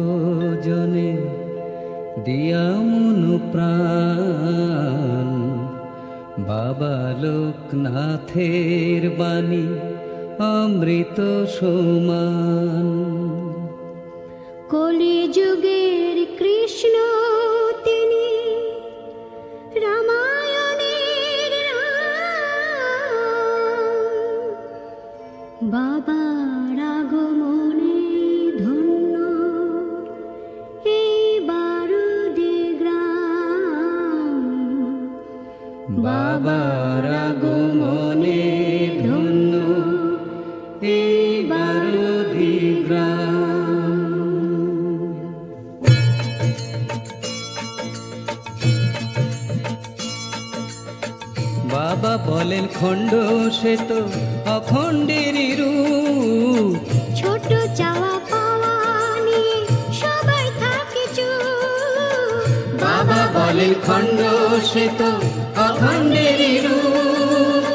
জনে দিয়া মন প্রাণ, বাবা লোকনাথের বাণী অমৃত সমান। কলিযুগের কৃষ্ণ তিনি, রামায়ণের রাম, বাবার আগমনে ধন্য এই বারুদি গ্রাম। বাবার আগমনে ধন্য এই বারুদি গ্রাম। বাবা বলেন খণ্ড সে তো অখণ্ডেরই রূপ, ছোট চাওয়া পাওয়া নিয়ে সবাই থাকে চুপ। বাবা বলেন খণ্ড সে তো অখণ্ডেরই রূপ,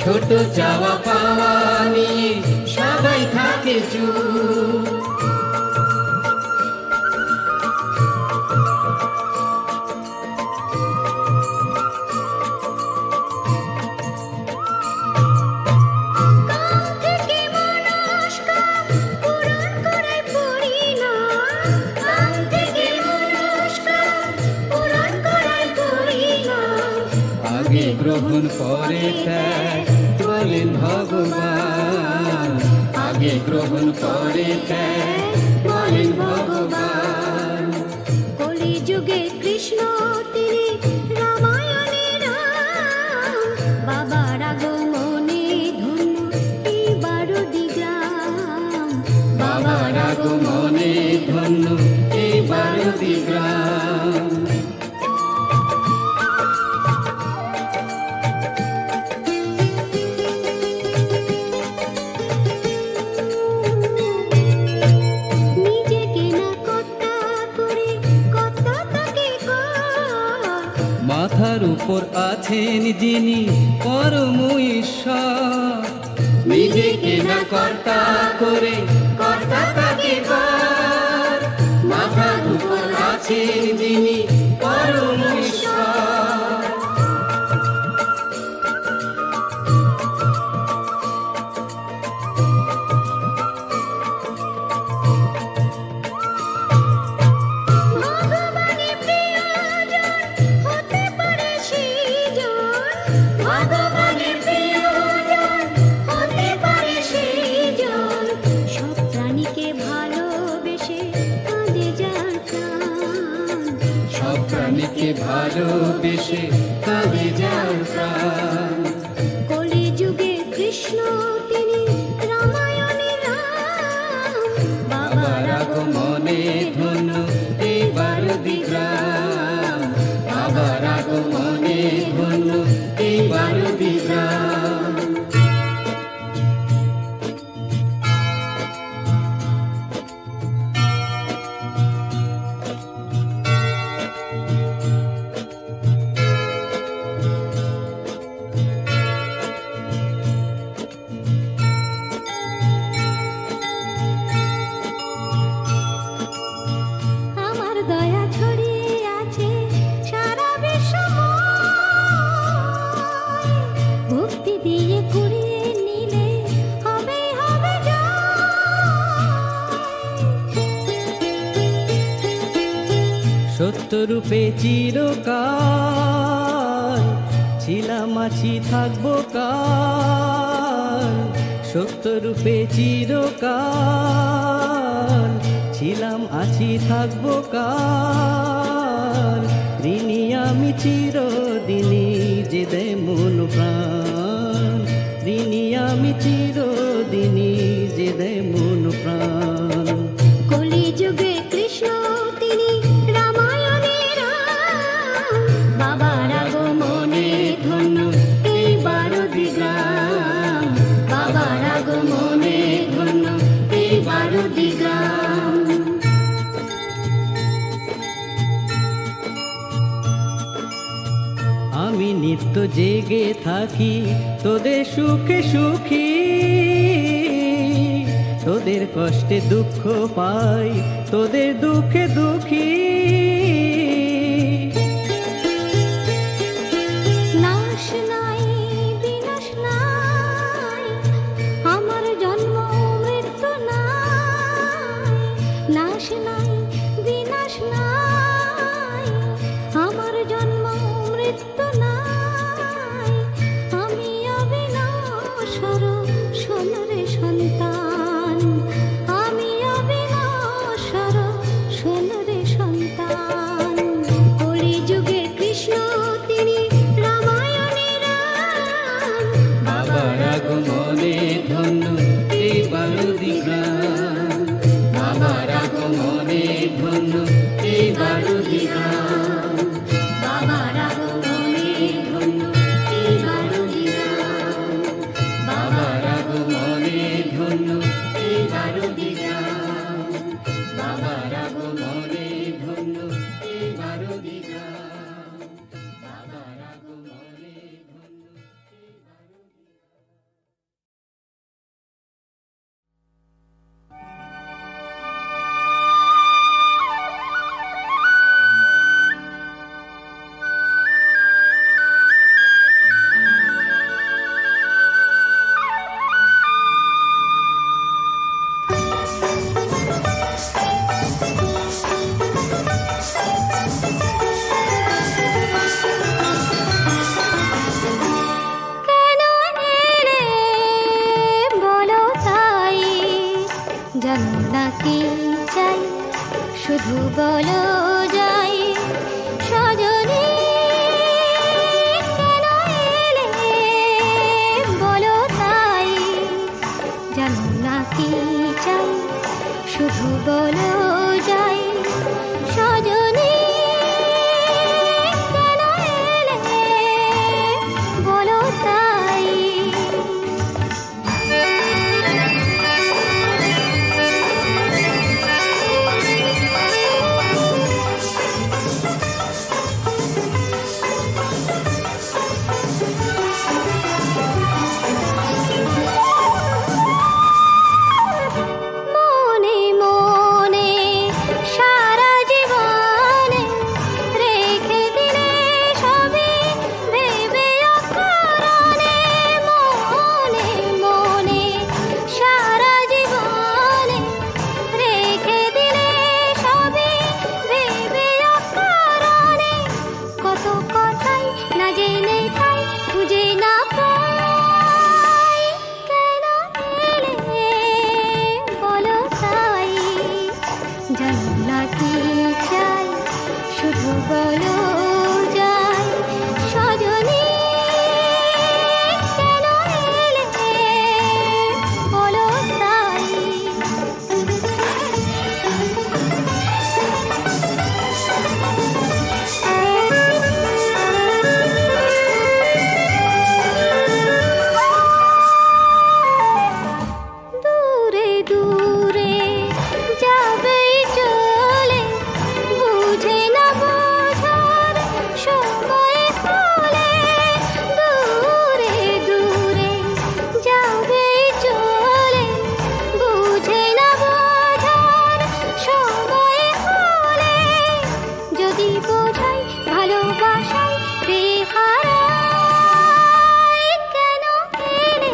ছোট চাওয়া পাওয়া নিয়ে সবাই থাকে চুপ। আগে গ্রহণ পরে ত্যাগ বলেন ভগবান, আগে গ্রহণ পরে ত্যাগ বলেন ভগবান। কলিযুগে কৃষ্ণ তিনি, রামায়ণের রাম, বাবার আগমনে ধন্য এই বারুদি গ্রাম। বাবার আগমনে ধন্য এই বারুদি গ্রাম। মাথার উপর আছেন যিনি পরম ঈশ্বর, নিজেকে না কর্তা করে কর্তা তাকে কর। মাথার উপর আছেন যিনি পরম ঈশ্বর। প্রাণীকে ভালোবেসে কাঁদে যার প্রাণ। কলিযুগে কৃষ্ণ তিনি, রামায়ণের রাম, বাবার আগমনে ধন্য এই বারুদি গ্রাম। বাবার আগমনে ধন্য এই বারুদি গ্রাম। সত্যরূপে চিরকাল ছিলাম আছি থাকবো কাল। সত্যরূপে চিরকাল ছিলাম আছি থাকবো কাল। ঋণী আমি চিরদিনই যে দে মন প্রাণ, ঋণী আমি চিরদিনই যে দে মন প্রাণ। কলিযুগে কৃষ্ণ তিনি, রামায়ণের রাম, বাবার আগমনে ধন্য এই বারুদি গ্রাম। বাবার আগমনে ধন্য এই বারুদি গ্রাম। আমি নিত্য জেগে থাকি তোদের সুখে সুখী, তোদের কষ্টে দুঃখ পাই, তোদের দুঃখে দুঃখী। নাশ নাই বিনাশ নাই, আমার জন্ম মৃত্যু নাই। নাশ নাই বিনাশ নাই, আমার জন্ম মৃত্যু নাই। আমি অবিনাশর সোনারে সন্তান, আমি অবিনাশর সোনারে সন্তান। কলিযুগে কৃষ্ণ তিনি রামায়ণের রাম। বাবার আগমনে ধন্য এই বারুদি গ্রাম, বাবার আগমনে ধন্য এই বারুদি গ্রাম, বাবার আগমনে ধন্য এই বারুদি গ্রাম। বাবার আগমনে ধন্য এই বারুদি গ্রাম, বাবার আগমনে ধন্য এই বারুদি গ্রাম, বাবার আগমনে ধন্য এই বারুদি গ্রাম। কেন এলে বলো তাই, জানো না কি চাই, শুধু বলো যাই সজনী। কেন এলে বলো তাই, জানো না কি চাই, শুধু বলো যাই সজনী। কেন এলে বলো তাই। মনে মনে সারা জীবনে রেখে দিলে সবই ভেবে অকারণে। মনে মনে সারা জীবনে রেখে দিলে সবই ভেবে অকারণে। কত কথাই না জেনে তাই খুঁজে না পাই। কেন এলে বলো তাই, জানো না কি চাই, শুধু বলো যাই সজনী। কেন এলে বলো তাই। দূরে দূরে যাবে চলে, বুঝে না বোঝার সময় হলে। দূরে দূরে যাবে চলে, বুঝে না বোঝার সময় হলে। যদি বোঝাই ভালোবাসাই বেহারাই। কেন এলে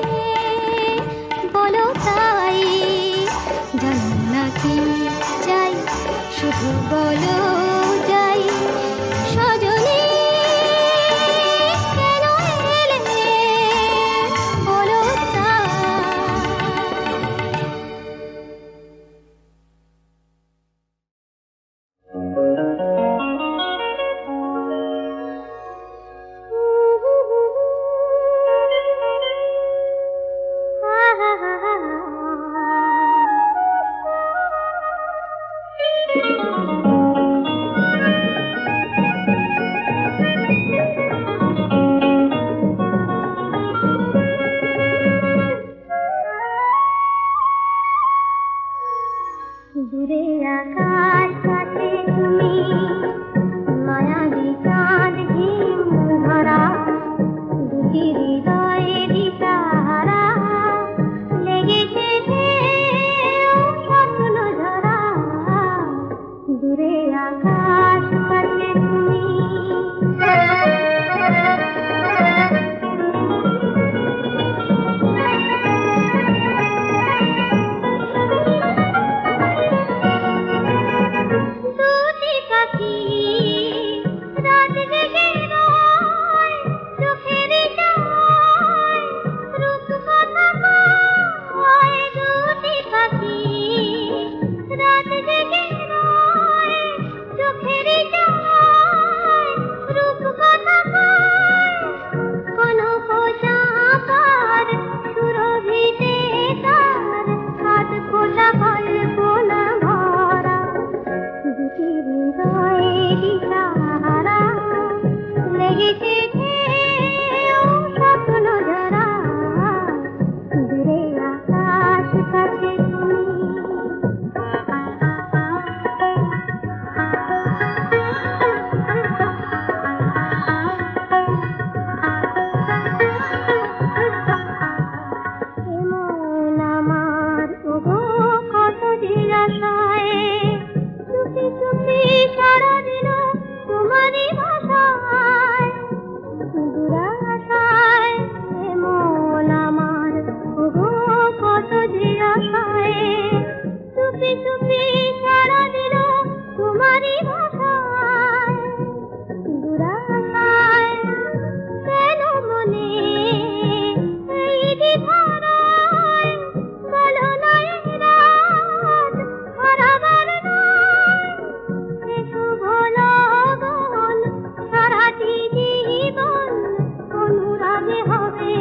বলো তাই, জানো না কি চাই, শুধু বলো যাই সজনী। কেন এলে বলো তাই। ভেসে ঢেউ স্বপ্ন জড়া দূরে আকাশ কাছে তুমি এমন আমার ওগো কত যে আশায় চুপি চুপি সারা দিল তোমারই ভাষায় দুরাশায় এমন আমার ওগো কত যে আশায় চুপি চুপি সারা দিল তোমারই ভাষায় দুরাশায় কেন মনে এই দিধারায় বলো না এই রাত হারাবার নয় এ শুভ লগন সারাটি জীবন অনুরাগে হবে